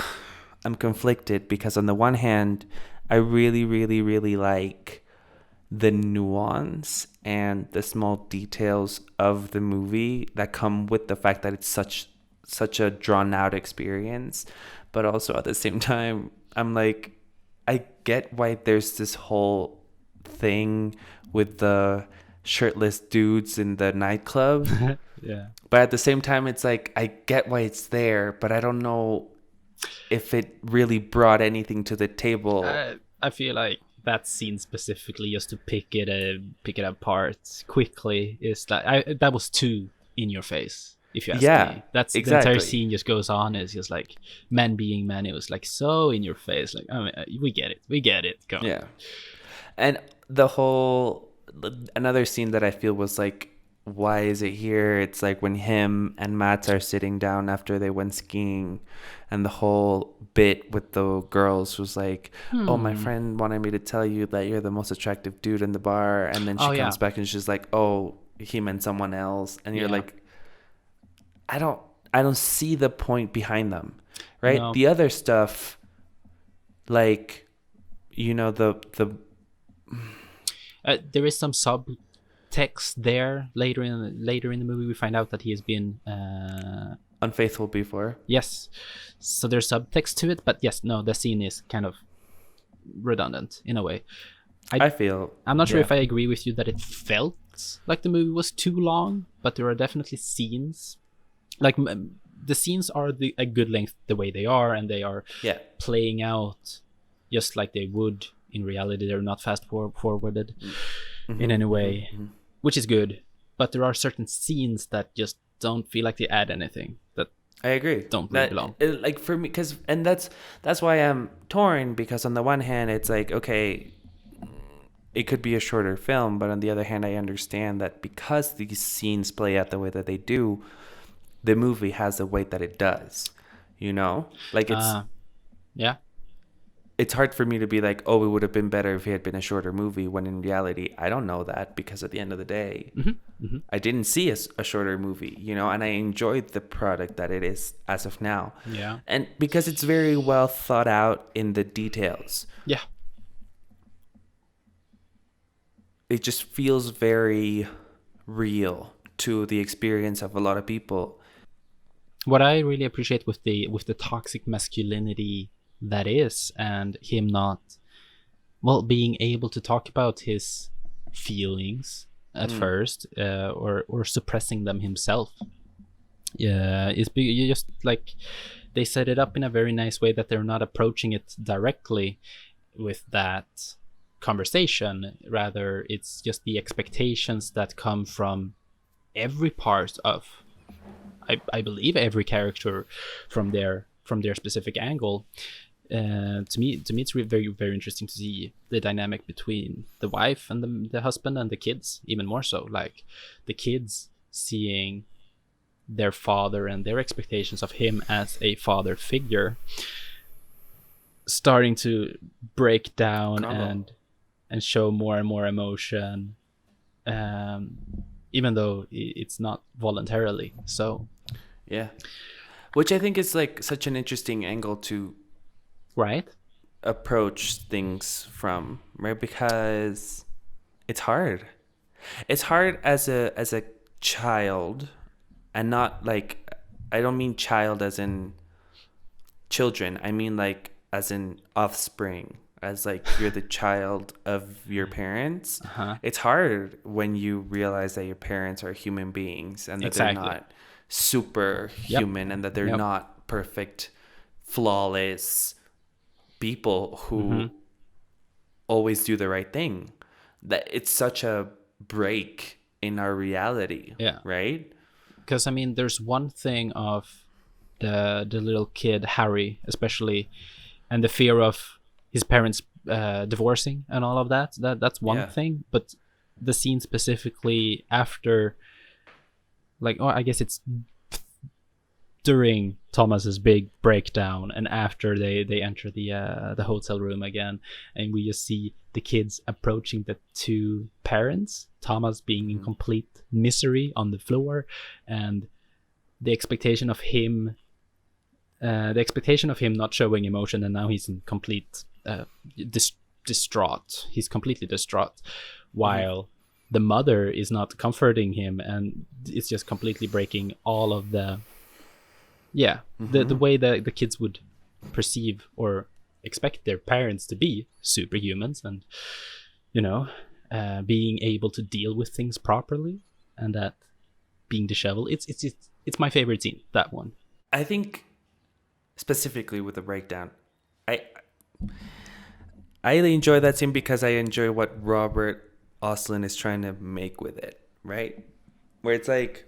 I'm conflicted, because on the one hand, I really, really, really like the nuance and the small details of the movie that come with the fact that it's such a drawn out experience. But also at the same time, I'm like, I get why there's this whole thing with the shirtless dudes in the nightclub. Yeah. But at the same time, it's like, I get why it's there, but I don't know if it really brought anything to the table. I feel like that scene specifically, just to pick it apart quickly, is that was too in your face. If you ask me, that's exactly. The entire scene just goes on. It's just like men being men. It was like so in your face. Like, I mean, we get it. Go on. Yeah, and another scene that I feel was like why is it here? It's like when him and Mats are sitting down after they went skiing, and the whole bit with the girls was like, oh, my friend wanted me to tell you that you're the most attractive dude in the bar. And then she Oh yeah, comes back and she's like, oh, he meant someone else. And you're yeah. like, I don't I don't see the point behind them. Right? No, The other stuff, like, the there is some subtext there later in the movie. We find out that he has been unfaithful before. yes, so there's subtext to it, but yes, no, the scene is kind of redundant in a way. I feel I'm not sure yeah. if I agree with you that it felt like the movie was too long, but there are definitely scenes like the scenes are a good length the way they are, and they are Yeah. playing out just like they would in reality. They're not fast forwarded in any way, which is good. But there are certain scenes that just don't feel like they add anything. That I agree. don't really belong. Like for me, and that's why I'm torn, because on the one hand, it's like, okay, it could be a shorter film, but on the other hand, I understand that because these scenes play out the way that they do, the movie has the weight that it does. Like Yeah. it's hard for me to be like, oh, it would have been better if it had been a shorter movie, when in reality, I don't know that, because at the end of the day, I didn't see a shorter movie, and I enjoyed the product that it is as of now. Yeah. And because it's very well thought out in the details, Yeah. it just feels very real to the experience of a lot of people. What I really appreciate with the toxic masculinity that is, and him not being able to talk about his feelings at first, or suppressing them himself. Yeah, you just like they set it up in a very nice way that they're not approaching it directly with that conversation. Rather, it's just the expectations that come from every part of, I believe, every character from their specific angle. To me, it's really very, very interesting to see the dynamic between the wife and the husband and the kids, even more so. Like the kids seeing their father and their expectations of him as a father figure starting to break down and show more and more emotion, even though it's not voluntarily. So Yeah. Which I think is like such an interesting angle to right. approach things from, right? Because it's hard. It's hard as a child, and not like, I don't mean child as in children. I mean like as in offspring, as like you're the child of your parents. It's hard when you realize that your parents are human beings, and that Exactly. they're not superhuman, and that they're not perfect, flawless people who always do the right thing. That it's such a break in our reality. Yeah. Right? Because I mean, there's one thing of the little kid Harry, especially, and the fear of his parents divorcing and all of that. That's one thing. But the scene specifically after, like, I guess it's during Thomas's big breakdown, and after they enter the hotel room again, and we just see the kids approaching the two parents, Thomas being in complete misery on the floor, and the expectation of him not showing emotion, and now he's in complete distraught. He's completely distraught, while the mother is not comforting him, and it's just completely breaking all of the the way that the kids would perceive or expect their parents to be superhumans, and being able to deal with things properly, and that being disheveled. It's my favorite scene, that one. I think specifically with the breakdown, I enjoy that scene because I enjoy what Robert Östlund is trying to make with it, right? Where it's like,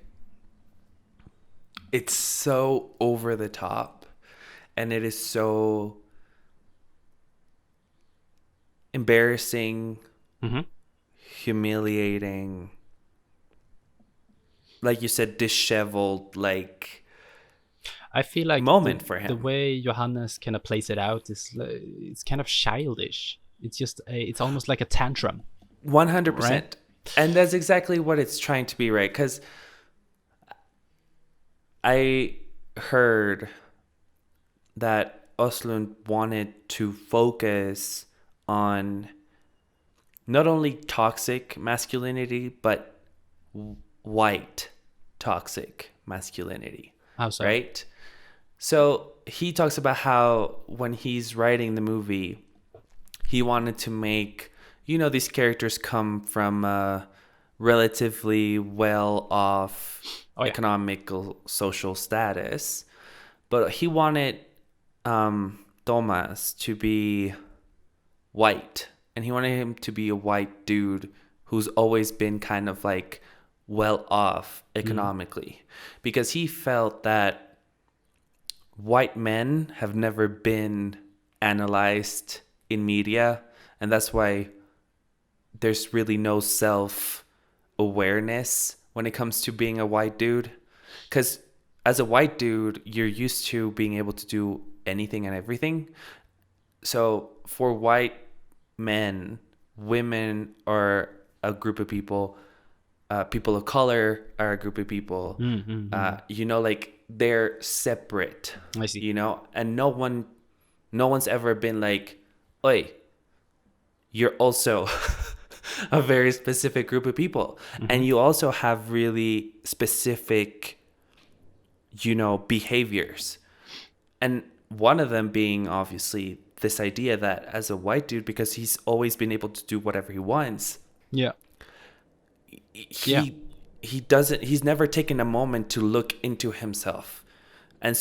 it's so over the top, and it is so embarrassing, humiliating, like you said, disheveled, like, I feel like moment for the him. way Johannes kind of plays it out is it's kind of childish. It's just it's almost like a tantrum, right? 100%. And that's exactly what it's trying to be, right? Because I heard that Östlund wanted to focus on not only toxic masculinity, but white toxic masculinity, How so? right? So he talks about how when he's writing the movie, he wanted to make, these characters come from a relatively well off Oh yeah. economical social status, but he wanted Thomas to be white, and he wanted him to be a white dude who's always been kind of like well off economically, because he felt that white men have never been analyzed in media, and that's why there's really no self awareness when it comes to being a white dude. Because as a white dude, you're used to being able to do anything and everything. So for white men, women are a group of people. People of color are a group of people. Like they're separate. I see. And no one's ever been like, "Oi, you're also a very specific group of people, and you also have really specific, behaviors." And one of them being obviously this idea that as a white dude, because he's always been able to do whatever he wants, Yeah. he's never taken a moment to look into himself. And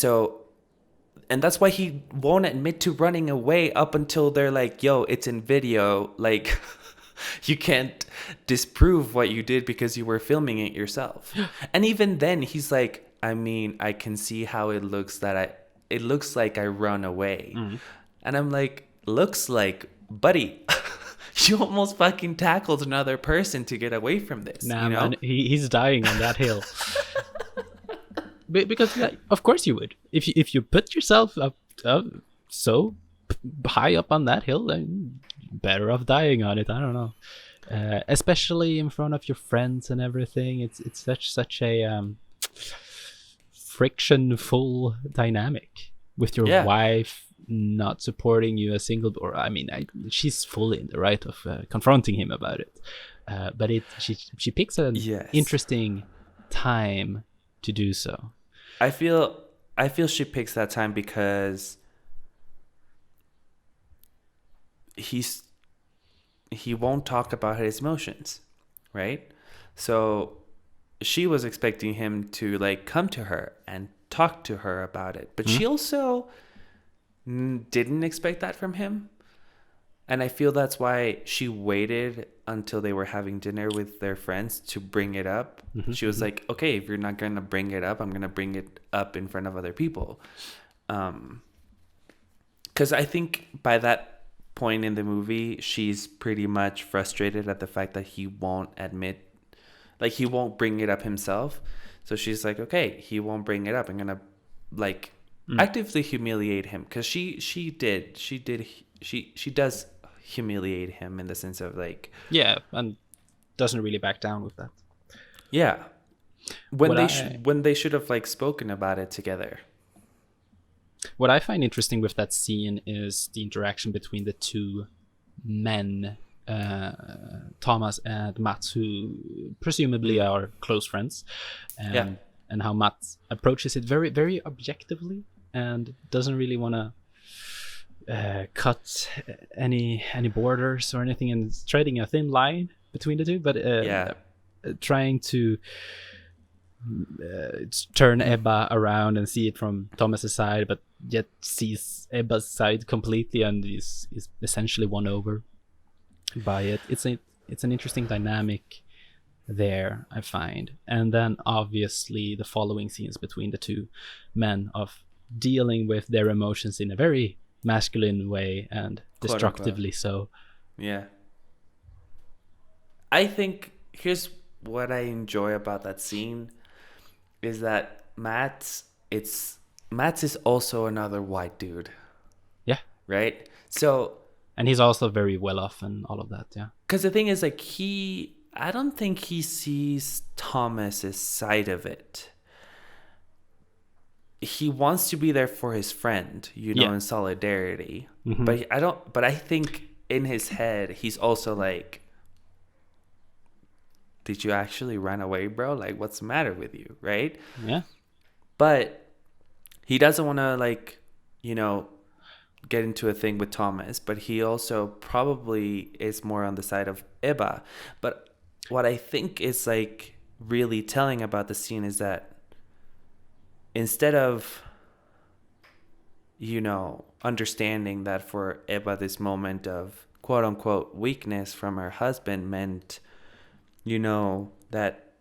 that's why he won't admit to running away up until they're like, "Yo, it's in video, like you can't disprove what you did because you were filming it yourself." And even then he's like, "I mean, I can see how it looks like I run away." And I'm like, "Looks like, buddy, you almost fucking tackled another person to get away from this." Nah, man, he's dying on that hill. Because of course you would. If you put yourself up so high up on that hill, then better off dying on it. I don't know. Especially in front of your friends and everything. It's such a frictionful dynamic with your wife not supporting you a single, or I mean, she's fully in the right of confronting him about it, but she picks an interesting time to do so. I feel she picks that time because he won't talk about his emotions, right? So she was expecting him to like come to her and talk to her about it, but she also didn't expect that from him. And I feel that's why she waited until they were having dinner with their friends to bring it up. She was like, "Okay, if you're not going to bring it up, I'm going to bring it up in front of other people." Because I think by that point in the movie, she's pretty much frustrated at the fact that he won't admit, like he won't bring it up himself. So she's like, "Okay, he won't bring it up. I'm going to like actively humiliate him." Because she does humiliate him in the sense of like, and doesn't really back down with that. When they should have like spoken about it together. What I find interesting with that scene is the interaction between the two men, Thomas and Mats, who presumably are close friends, and how Mats approaches it very, very objectively and doesn't really want to cut any borders or anything, and it's treading a thin line between the two, but trying to turn Ebba around and see it from Thomas's side, but yet sees Ebba's side completely and is essentially won over by it. It's an interesting dynamic there, I find. And then obviously the following scenes between the two men of dealing with their emotions in a very masculine way and destructively so. Yeah. I think here's what I enjoy about that scene. is that Matt's is also another white dude, Yeah. right? So, And he's also very well off and all of that. Yeah. because the thing is, like, I don't think he sees Thomas's side of it. He wants to be there for his friend, Yeah. in solidarity. Mm-hmm. But I think in his head, he's also like, did you actually run away, bro? Like, what's the matter with you, right? Yeah. But he doesn't want to, like, get into a thing with Thomas, but he also probably is more on the side of Eba. But what I think is, like, really telling about the scene is that instead of, understanding that for Eba, this moment of quote unquote weakness from her husband meant, that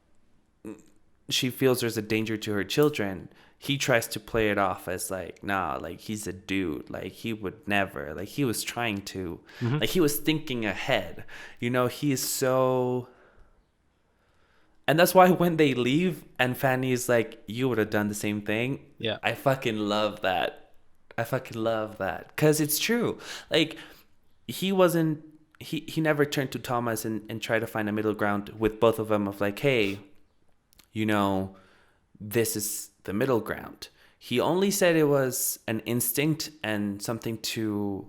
she feels there's a danger to her children, he tries to play it off as like, nah, like, he's a dude, like, he would never, like, he was trying to, Mm-hmm. like, he was thinking ahead, he is so. And that's why when they leave and Fanny is like, you would have done the same thing. Yeah. I fucking love that. Because it's true. Like, he wasn't, he never turned to Thomas and tried to find a middle ground with both of them of like, hey, this is the middle ground. He only said it was an instinct and something to,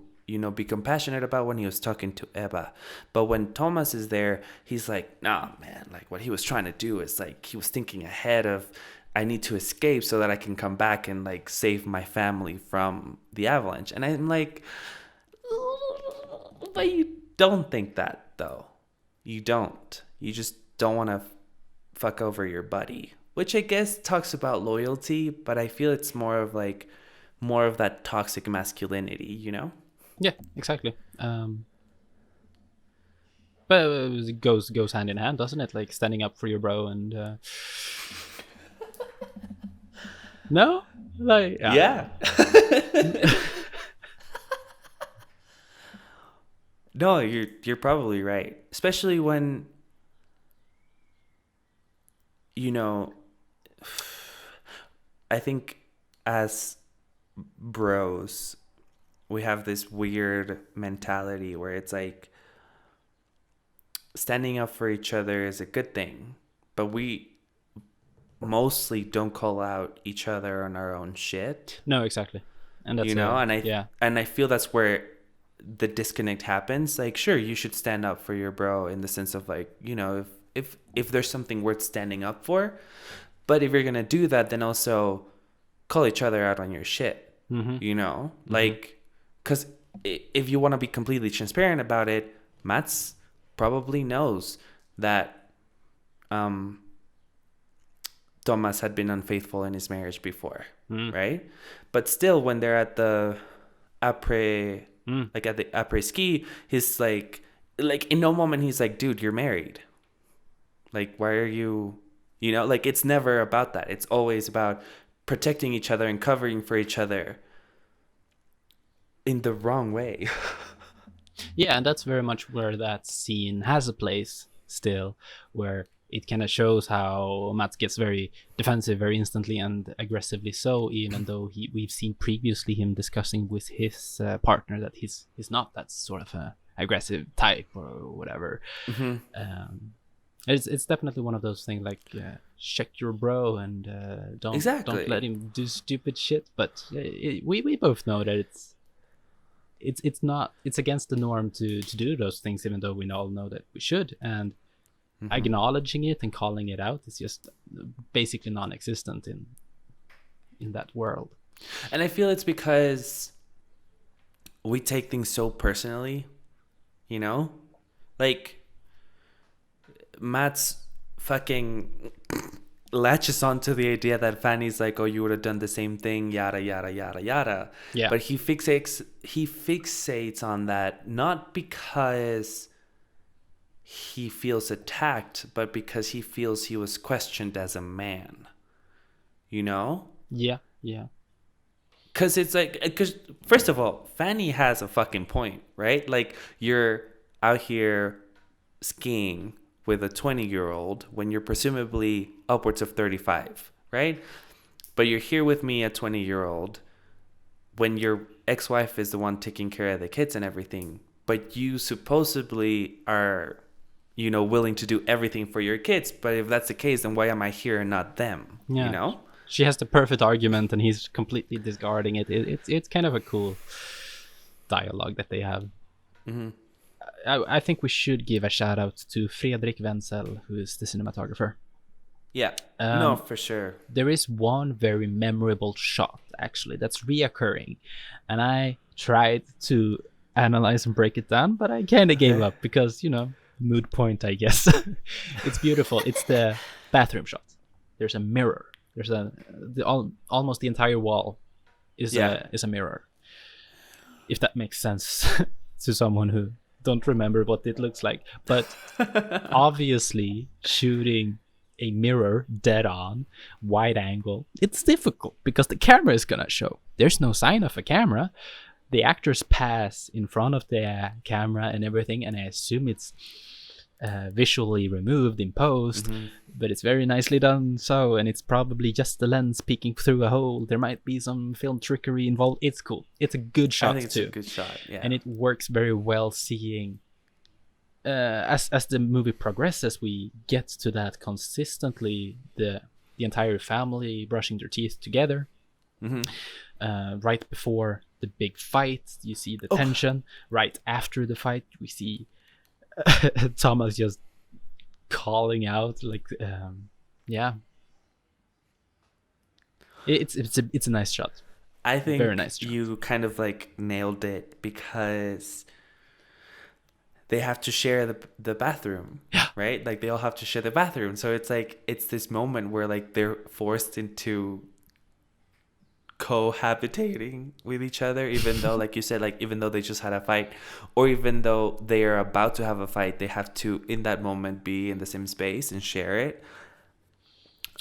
be compassionate about when he was talking to Eba. But when Thomas is there, he's like, nah, man, like, what he was trying to do is, like, he was thinking ahead of, I need to escape so that I can come back and, like, save my family from the avalanche. And I'm like, but you don't think that, though. You don't. You just don't want to fuck over your buddy, which I guess talks about loyalty, but I feel it's more of that toxic masculinity, Yeah. Exactly. But it goes hand in hand, doesn't it? Like standing up for your bro and. No. Like. Yeah. No, you're probably right, especially when I think as bros, we have this weird mentality where it's like standing up for each other is a good thing, but we mostly don't call out each other on our own shit. No, exactly. And that's and I feel that's where the disconnect happens. Like, sure, you should stand up for your bro in the sense of, like, if there's something worth standing up for, but if you're gonna do that, then also call each other out on your shit. Mm-hmm. Like, because if you want to be completely transparent about it, Mats probably knows that Thomas had been unfaithful in his marriage before, right? But still, when they're at the après, like at the après ski, he's like in no moment he's like, dude, you're married. Like, why are you, like, it's never about that. It's always about protecting each other and covering for each other in the wrong way. Yeah, and that's very much where that scene has a place still, where it kind of shows how Mats gets very defensive very instantly and aggressively so, even though we've seen previously him discussing with his partner that he's not that sort of a aggressive type or whatever. It's definitely one of those things, like, check your bro and don't let him do stupid shit. But we both know that it's against the norm to do those things, even though we all know that we should. And acknowledging it and calling it out is just basically non-existent in that world. And I feel it's because we take things so personally, like, Matt's fucking latches onto the idea that Fanny's like, oh, you would have done the same thing, yada yada yada yada. Yeah. But he fixates on that not because he feels attacked, but because he feels he was questioned as a man. Yeah. Because it's like, because first of all, Fanny has a fucking point, right? Like, you're out here skiing with a 20-year-old when you're presumably upwards of 35, right? But you're here with me, a 20-year-old, when your ex-wife is the one taking care of the kids and everything, but you supposedly are, willing to do everything for your kids. But if that's the case, then why am I here and not them? Yeah. She has the perfect argument and he's completely discarding it. It's kind of a cool dialogue that they have. Mm-hmm. I think we should give a shout out to Fredrik Wenzel, who is the cinematographer. Yeah, no, for sure. There is one very memorable shot, actually, that's reoccurring. And I tried to analyze and break it down, but I kind of gave up because, mood point, I guess. It's beautiful. It's the bathroom shot. There's a mirror. There's almost the entire wall is a mirror. If that makes sense to someone who don't remember what it looks like. But obviously, shooting a mirror dead on, wide angle, it's difficult because the camera is gonna show. There's no sign of a camera. The actors pass in front of the camera and everything, and I assume it's visually removed in post, but it's very nicely done. So, and it's probably just the lens peeking through a hole. There might be some film trickery involved. It's cool. It's a good shot. I think it's too. A good shot, yeah. And it works very well. Seeing as the movie progresses, we get to that consistently. The entire family brushing their teeth together. Right before the big fight, you see the tension. Right after the fight, we see Thomas just calling out like it's a nice shot. I think very nice shot. You kind of like nailed it because they have to share the bathroom, right? Like they all have to share the bathroom, so it's like it's this moment where like they're forced into cohabitating with each other, even though, like you said, like even though they just had a fight, or even though they are about to have a fight, they have to in that moment be in the same space and share it.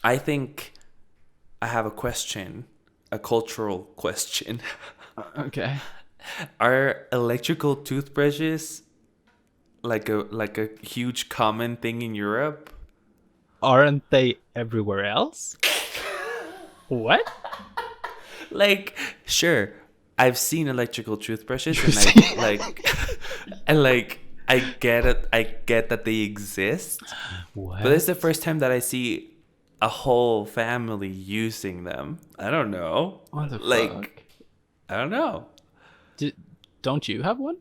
I think I have a question, a cultural question. Okay. Are electrical toothbrushes like a huge common thing in Europe? Aren't they everywhere else? What? Like, sure, I've seen electrical toothbrushes, and I get it. I get that they exist. What? But it's the first time that I see a whole family using them. I don't know. What the fuck? I don't know. Don't you have one?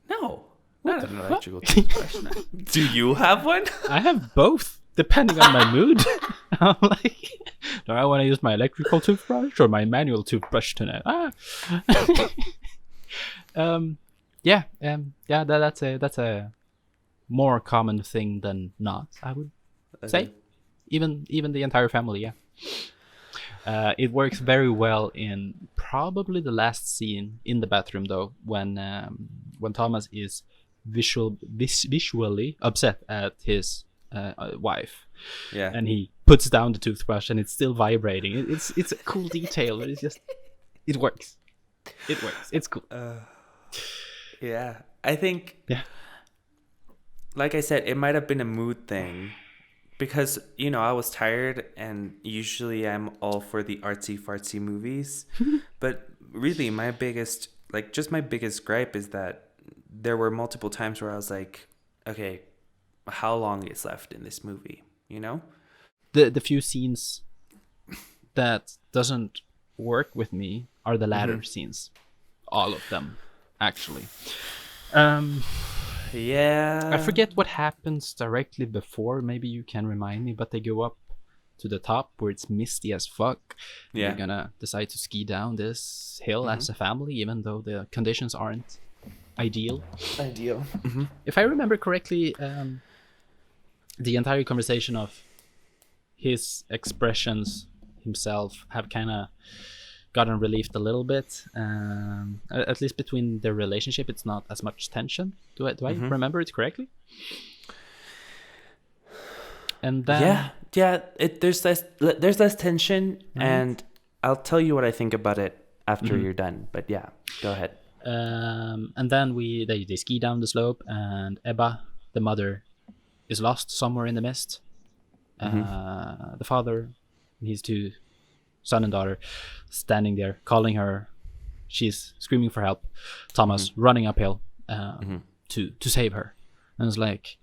No, not an electrical toothbrush. No. Do you have one? I have both, depending on my mood. I'm like, do I want to use my electrical toothbrush or my manual toothbrush tonight? That's a more common thing than not, I would say. Even the entire family, yeah. It works very well in probably the last scene in the bathroom, though, when Thomas is visually upset at his wife, and he puts down the toothbrush and it's still vibrating. It's a cool detail, but it works. It's cool. Yeah, I think. Yeah. Like I said, it might have been a mood thing. Because, I was tired, and usually I'm all for the artsy-fartsy movies. But really, my biggest gripe is that there were multiple times where I was like, okay, how long is left in this movie, The few scenes that doesn't work with me are the latter scenes. All of them, actually. Yeah. I forget what happens directly before. Maybe you can remind me, but they go up to the top where it's misty as fuck. Yeah. They're gonna decide to ski down this hill as a family, even though the conditions aren't ideal. If I remember correctly, the entire conversation of his expressions himself have kind of gotten relieved a little bit. At least between their relationship, it's not as much tension. Do I remember it correctly? And then there's less tension, and I'll tell you what I think about it after you're done. But yeah, go ahead. And then they ski down the slope, and Ebba, the mother, is lost somewhere in the mist. The father his two son and daughter standing there calling her. She's screaming for help. Thomas running uphill to save her. And it's like,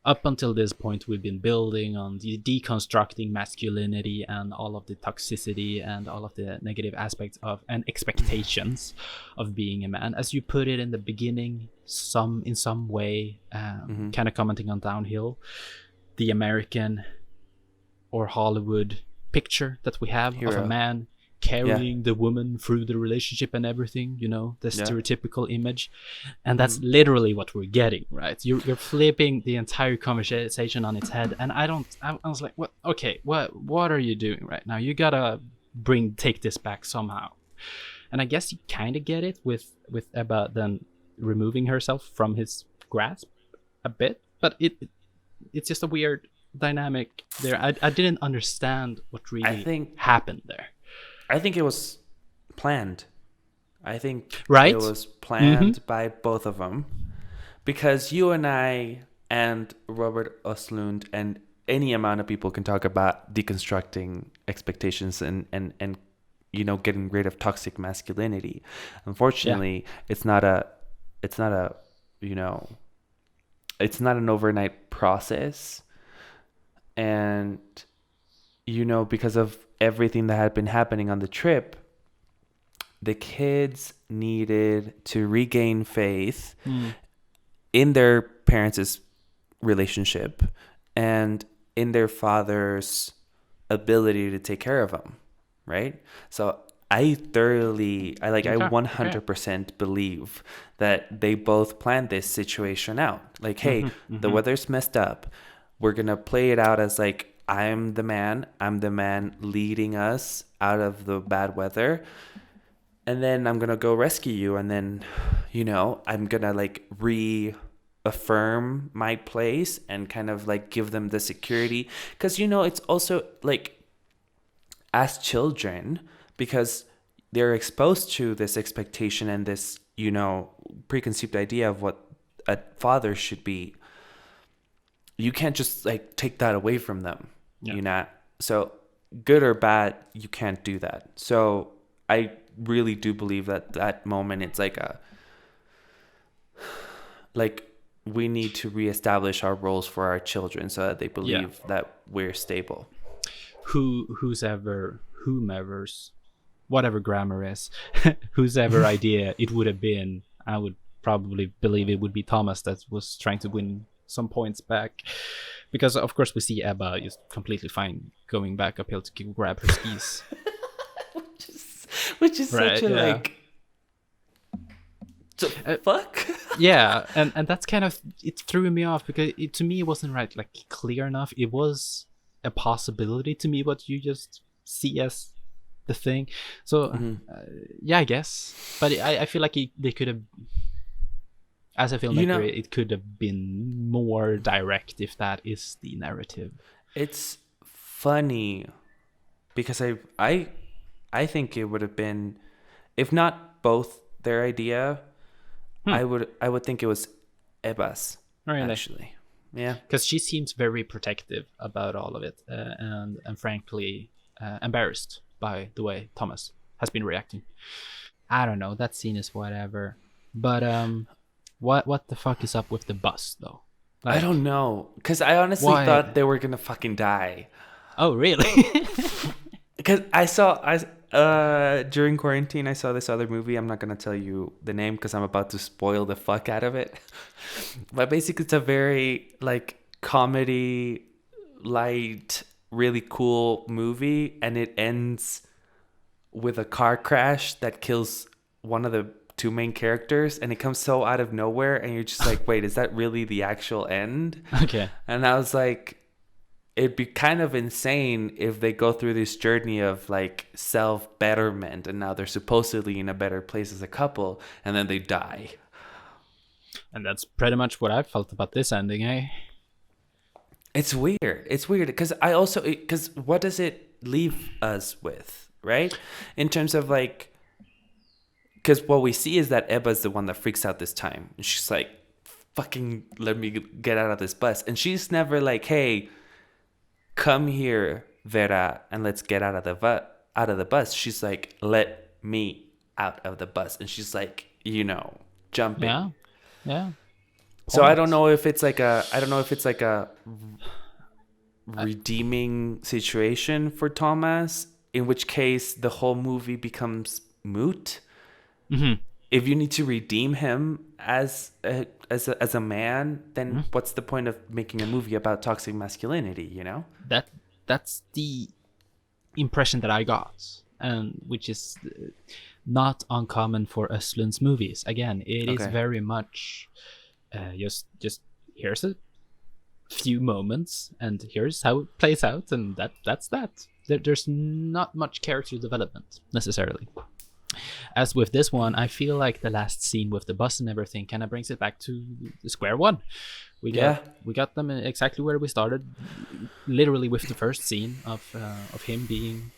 up until this point, we've been building on the deconstructing masculinity and all of the toxicity and all of the negative aspects of and expectations of being a man. As you put it in the beginning, in some way, kind of commenting on Downhill, the American or Hollywood picture that we have of a man carrying the woman through the relationship and everything, you know, the stereotypical image. And that's literally what we're getting, right? You're flipping the entire conversation on its head. And I was like, what? Okay, what are you doing right now? You gotta take this back somehow. And I guess you kind of get it with Ebba then removing herself from his grasp a bit, but it's just a weird dynamic there. I didn't understand what really happened there. I think it was planned. I think it was planned by both of them, because you and I and Ruben Östlund and any amount of people can talk about deconstructing expectations and you know, getting rid of toxic masculinity. Unfortunately, it's not you know, it's not an overnight process. And you know, because of everything that had been happening on the trip, the kids needed to regain faith in their parents' relationship and in their father's ability to take care of them, right? So I 100% believe that they both planned this situation out. Like, hey, the weather's messed up. We're going to play it out as like, I'm the man leading us out of the bad weather. And then I'm going to go rescue you. And then, you know, I'm going to like reaffirm my place and kind of like give them the security. Because, you know, it's also like as children, because they're exposed to this expectation and this, you know, preconceived idea of what a father should be. You can't just like take that away from them. You know, so good or bad, you can't do that. So I really do believe that moment, it's like we need to reestablish our roles for our children so that they believe that we're stable. Whomever's, whatever grammar is, whose ever idea it would have been, I would probably believe it would be Thomas that was trying to win some points back. Because of course we see Ebba is completely fine going back uphill to grab her skis, which is right, such a like fuck. Yeah, and that's kind of, it threw me off because to me it wasn't right, like clear enough. It was a possibility to me what you just see as the thing. So I guess, but I feel like they could have. As a filmmaker, you know, it could have been more direct if that is the narrative. It's funny because I think it would have been, if not both their idea, I would think it was Ebba's, actually. Yeah, because she seems very protective about all of it, and frankly embarrassed by the way Thomas has been reacting. I don't know. That scene is whatever, but What the fuck is up with the bus though? Like, I don't know, because I honestly thought they were gonna fucking die. Oh really? Because during quarantine I saw this other movie. I'm not gonna tell you the name because I'm about to spoil the fuck out of it. But basically, it's a very like comedy, light, really cool movie, and it ends with a car crash that kills one of the two main characters, and it comes so out of nowhere, and you're just like, wait, is that really the actual end? Okay. And I was like, it'd be kind of insane if they go through this journey of like self-betterment, and now they're supposedly in a better place as a couple, and then they die. And that's pretty much what I felt about this ending, eh? It's weird because because what does it leave us with, right? In terms of like, because what we see is that Ebba's the one that freaks out this time. And she's like, fucking let me get out of this bus. And she's never like, hey, come here Vera, and let's get out of the bus. She's like, let me out of the bus, and she's like, jumping. Yeah. So I Point. don't know if it's like a redeeming situation for Thomas, in which case the whole movie becomes moot. Mm-hmm. If you need to redeem him as a man, then what's the point of making a movie about toxic masculinity? That's the impression that I got, and which is not uncommon for Östlund's movies. Again, it is very much just here's a few moments, and here's how it plays out, and that's that. There's not much character development necessarily. As with this one, I feel like the last scene with the bus and everything kind of brings it back to the square one. We got them exactly where we started, literally with the first scene of him being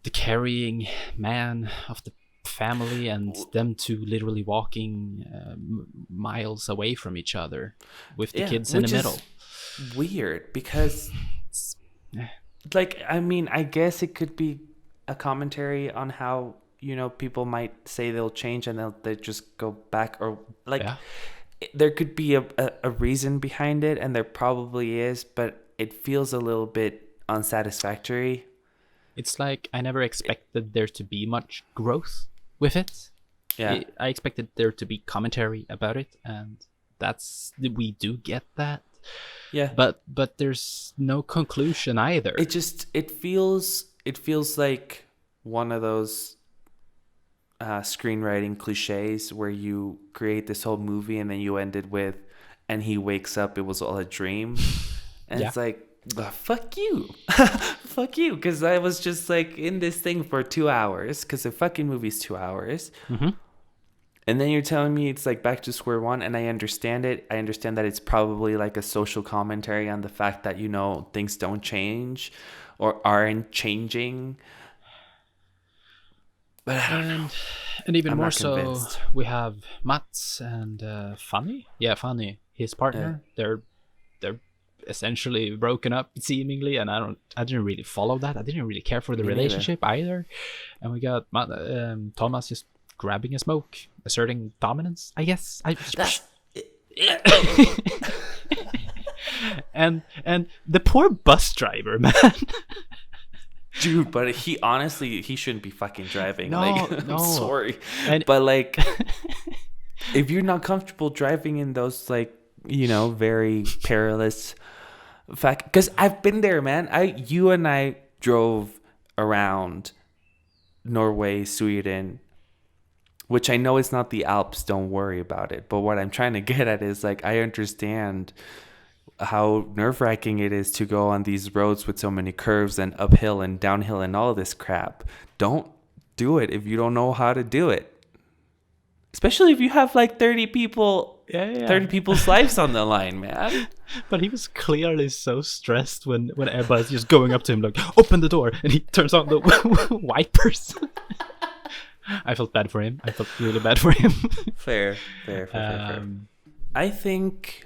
the carrying man of the family, and them two literally walking miles away from each other with the kids in the middle. Weird, because like, I mean, I guess it could be a commentary on how people might say they'll change and they just go back, or like there could be a reason behind it, and there probably is, but it feels a little bit unsatisfactory. It's like I never expected there to be much growth with it. I expected there to be commentary about it, and we do get that. But there's no conclusion either. It feels like one of those screenwriting cliches where you create this whole movie and then you end it with, and he wakes up, it was all a dream. And it's like, fuck you. Fuck you, because I was just like in this thing for 2 hours, because the fucking movie's 2 hours. And then you're telling me it's like back to square one, and I understand it. I understand that it's probably like a social commentary on the fact that things don't change or aren't changing. But I don't know. And even more so, we have Mats and Fanny. Yeah, Fanny, his partner. They're essentially broken up, seemingly, and I didn't really follow that. I didn't really care for the relationship either. And we got Thomas just grabbing a smoke, asserting dominance, I guess. And the poor bus driver, man. Dude, but he shouldn't be fucking driving. No. I'm sorry. But like, if you're not comfortable driving in those like, very perilous because I've been there, man. You and I drove around Norway, Sweden, which I know is not the Alps, don't worry about it. But what I'm trying to get at is like, I understand how nerve-wracking it is to go on these roads with so many curves and uphill and downhill and all this crap. Don't do it if you don't know how to do it. Especially if you have like 30 people, 30 people's lives on the line, man. But he was clearly so stressed when Ebba is just going up to him like, open the door, and he turns on the wipers. I felt bad for him. I felt really bad for him. Fair. I think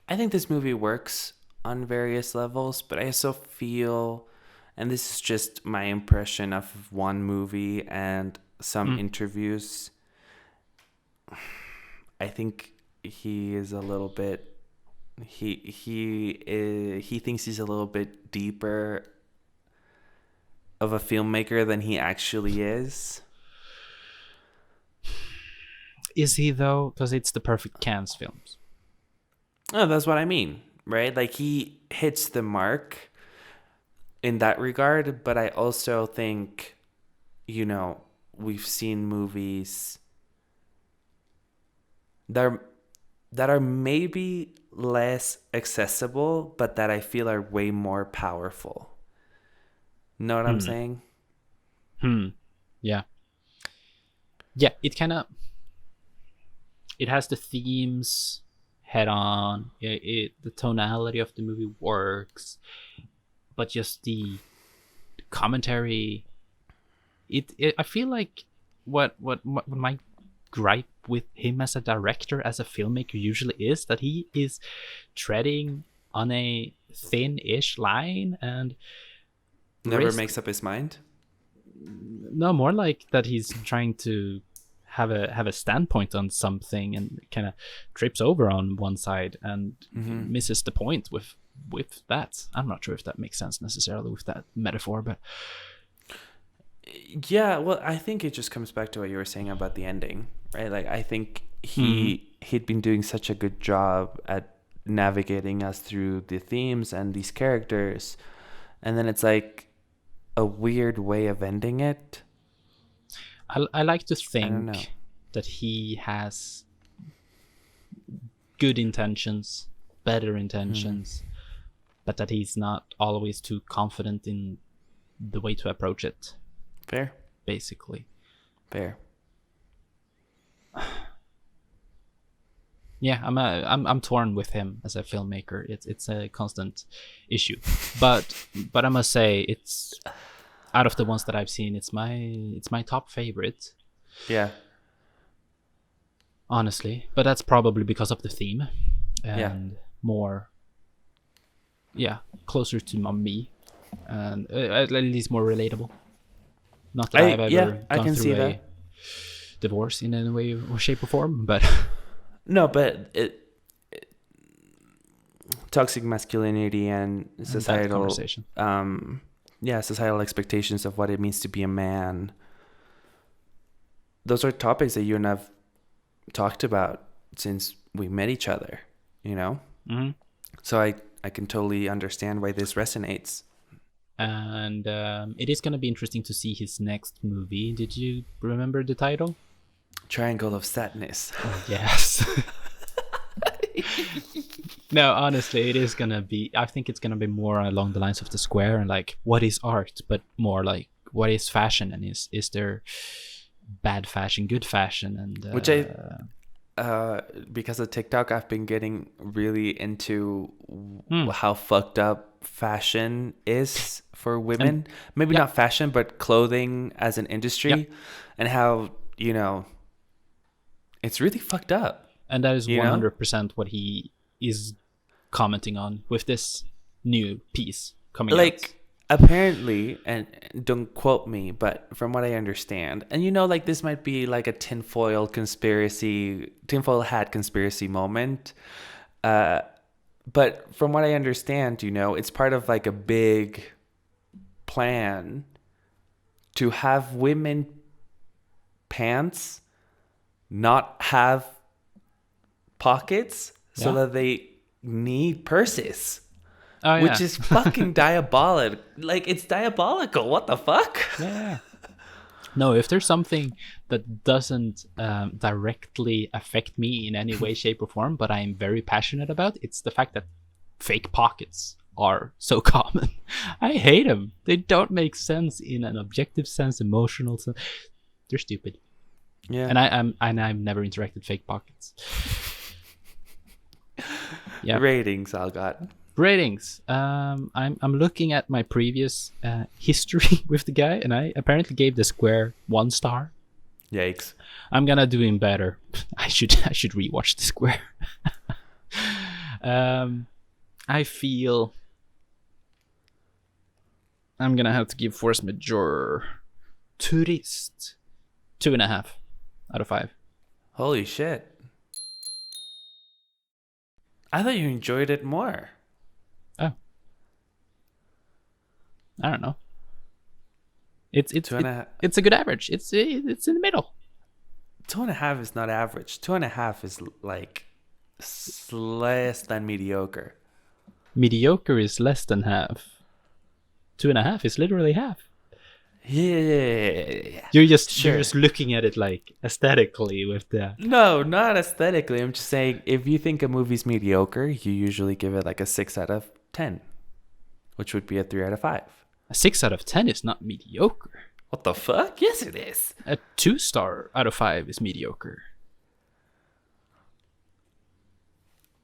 this movie works on various levels, but I also feel, and this is just my impression of one movie and some interviews, I think he is a little bit, he thinks he's a little bit deeper of a filmmaker than he actually is. Is he though? Because it's the perfect Cannes films. Oh, that's what I mean, right? Like, he hits the mark in that regard, but I also think, we've seen movies that are maybe less accessible, but that I feel are way more powerful. Know what I'm saying? Yeah. It has the themes head on. The tonality of the movie works, but just the commentary. I feel like what my gripe with him as a director, as a filmmaker, usually is that he is treading on a thin-ish line and Never risk. makes up his mind. No, more like that he's trying to have a standpoint on something and kind of trips over on one side and misses the point with that. I'm not sure if that makes sense necessarily with that metaphor, but yeah, well, I think it just comes back to what you were saying about the ending, right? Like, I think he'd been doing such a good job at navigating us through the themes and these characters, and then it's like a weird way of ending it. I like to I don't know. think that he has good intentions, better intentions, but that he's not always too confident in the way to approach it. Fair. Basically. Fair. Yeah, I'm torn with him as a filmmaker. It's a constant issue, but I must say it's out of the ones that I've seen, it's my top favorite. Yeah. Honestly, but that's probably because of the theme and more, closer to me, and at least more relatable. Not that I've ever gone through a divorce in any way or shape or form, but no, but toxic masculinity and societal societal expectations of what it means to be a man. Those are topics that you and I've talked about since we met each other, you know? Mm-hmm. So I can totally understand why this resonates. And it is going to be interesting to see his next movie. Did you remember the title? Triangle of Sadness. Yes. No, honestly, it is going to be, I think it's going to be more along the lines of the square and like, what is art? But more like, what is fashion? And is there bad fashion, good fashion? And which because of TikTok, I've been getting really into how fucked up fashion is for women. Maybe not fashion, but clothing as an industry, and how, you know, it's really fucked up. And that is 100% what he is commenting on with this new piece coming out. Apparently, and don't quote me, but from what I understand, and like this might be like a tinfoil hat conspiracy moment, but from what I understand, it's part of like a big plan to have women pants not have pockets so that they need purses. Oh, which is fucking diabolical. Like, it's diabolical. What the fuck? Yeah. No, if there's something that doesn't directly affect me in any way, shape, or form, but I'm very passionate about, it's the fact that fake pockets are so common. I hate them. They don't make sense in an objective sense, emotional sense. They're stupid. Yeah. And I've never interacted with fake pockets. Yeah. Ratings, Algot. Ratings. I'm looking at my previous history with the guy, and I apparently gave the square 1 star. Yikes! I'm gonna do him better. I should rewatch the square. I feel I'm gonna have to give Force Majeure Tourist 2.5 out of 5. Holy shit! I thought you enjoyed it more. Oh, I don't know. It's a good average. It's in the middle. 2.5 is not average. 2.5 is like less than mediocre. Mediocre is less than half. 2.5 is literally half. Yeah. You're just looking at it like aesthetically with the. No, not aesthetically. I'm just saying, if you think a movie's mediocre, you usually give it like a 6 out of 10, which would be a 3 out of 5. A 6 out of 10 is not mediocre. What the fuck? Yes, it is. A 2 star out of 5 is mediocre.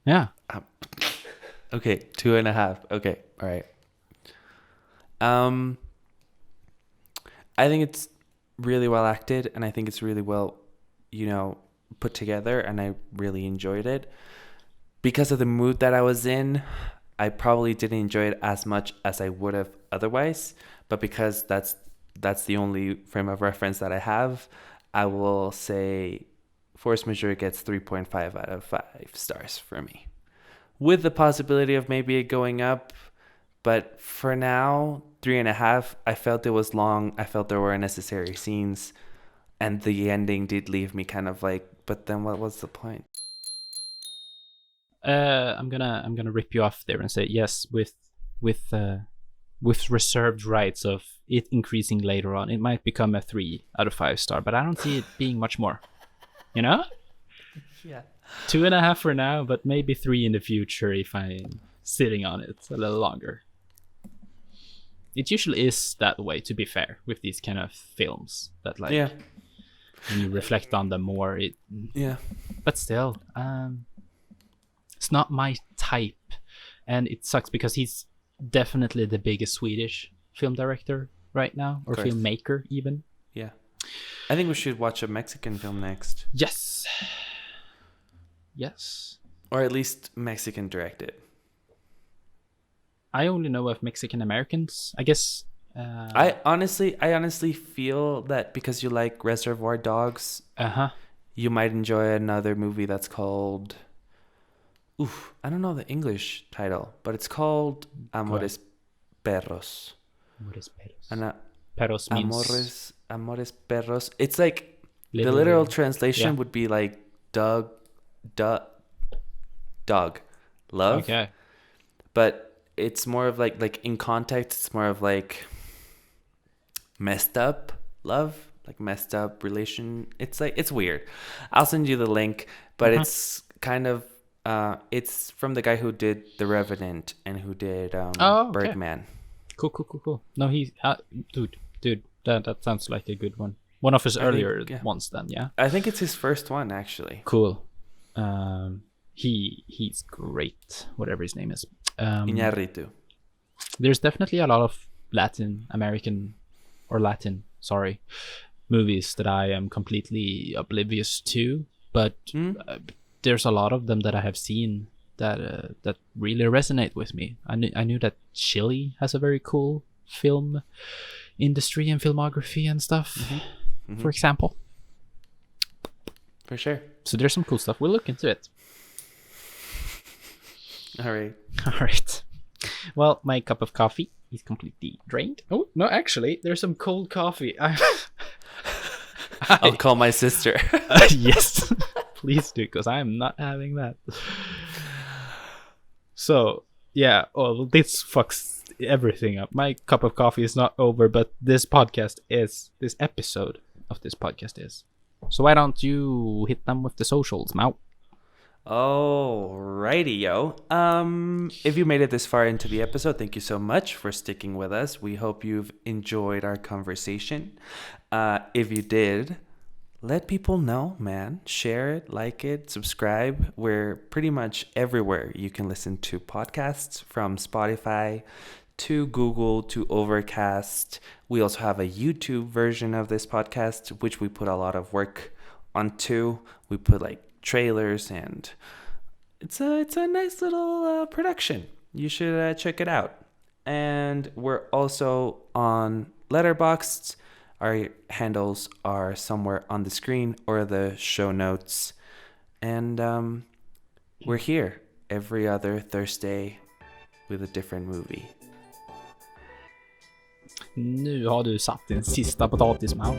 Yeah. Okay, 2.5. Okay, all right. I think it's really well acted, and I think it's really well, put together, and I really enjoyed it. Because of the mood that I was in, I probably didn't enjoy it as much as I would have otherwise. But because that's the only frame of reference that I have, I will say Force Majeure gets 3.5 out of 5 stars for me, with the possibility of maybe it going up. But for now, 3.5. I felt it was long. I felt there were unnecessary scenes, and the ending did leave me kind of like, but then what was the point? I'm gonna rip you off there and say yes, with reserved rights of it increasing later on, it might become a 3 out of 5 star, but I don't see it being much more. You know? Yeah. 2.5 for now, but maybe 3 in the future if I'm sitting on it a little longer. It usually is that way, to be fair, with these kind of films that like when you reflect on them more, it but still, it's not my type, and it sucks because he's definitely the biggest Swedish film director right now, or filmmaker even. Yeah. I think we should watch a Mexican film next. Yes. Yes. Or at least Mexican directed. I only know of Mexican Americans, I guess. I honestly feel that because you like Reservoir Dogs, you might enjoy another movie that's called... I don't know the English title, but it's called Amores Perros. Amores Perros. And Perros means... Amores Perros. It's like the Literally, literal translation would be like dog, love. Okay. But it's more of like in context, it's more of like messed up love, like messed up relation. It's like, it's weird. I'll send you the link, but it's kind of it's from the guy who did The Revenant and who did Birdman. Cool. No, he dude, that sounds like a good one. One of his earlier ones then, yeah? I think it's his first one, actually. Cool. He's great, whatever his name is. Iñárritu. There's definitely a lot of Latin movies that I am completely oblivious to, but there's a lot of them that I have seen that really resonate with me. I knew that Chile has a very cool film industry and filmography and stuff, for example. For sure. So there's some cool stuff. We'll look into it. All right. Well, my cup of coffee is completely drained. Oh, no, actually, there's some cold coffee. I'll call my sister. Yes, please do, because I'm not having that. So, yeah, well, this fucks everything up. My cup of coffee is not over, but this episode of this podcast is. So why don't you hit them with the socials, Mau? Alrighty, yo. If you made it this far into the episode, thank you so much for sticking with us. We hope you've enjoyed our conversation. If you did, let people know, man. Share it, like it, subscribe. We're pretty much everywhere you can listen to podcasts, from Spotify to Google to Overcast. We also have a YouTube version of this podcast, which we put a lot of work onto. We put like trailers, and it's a nice little production. You should check it out. And we're also on Letterboxd. Our handles are somewhere on the screen or the show notes. And we're here every other Thursday with a different movie. Nu har du satt din sista potatis, Mau.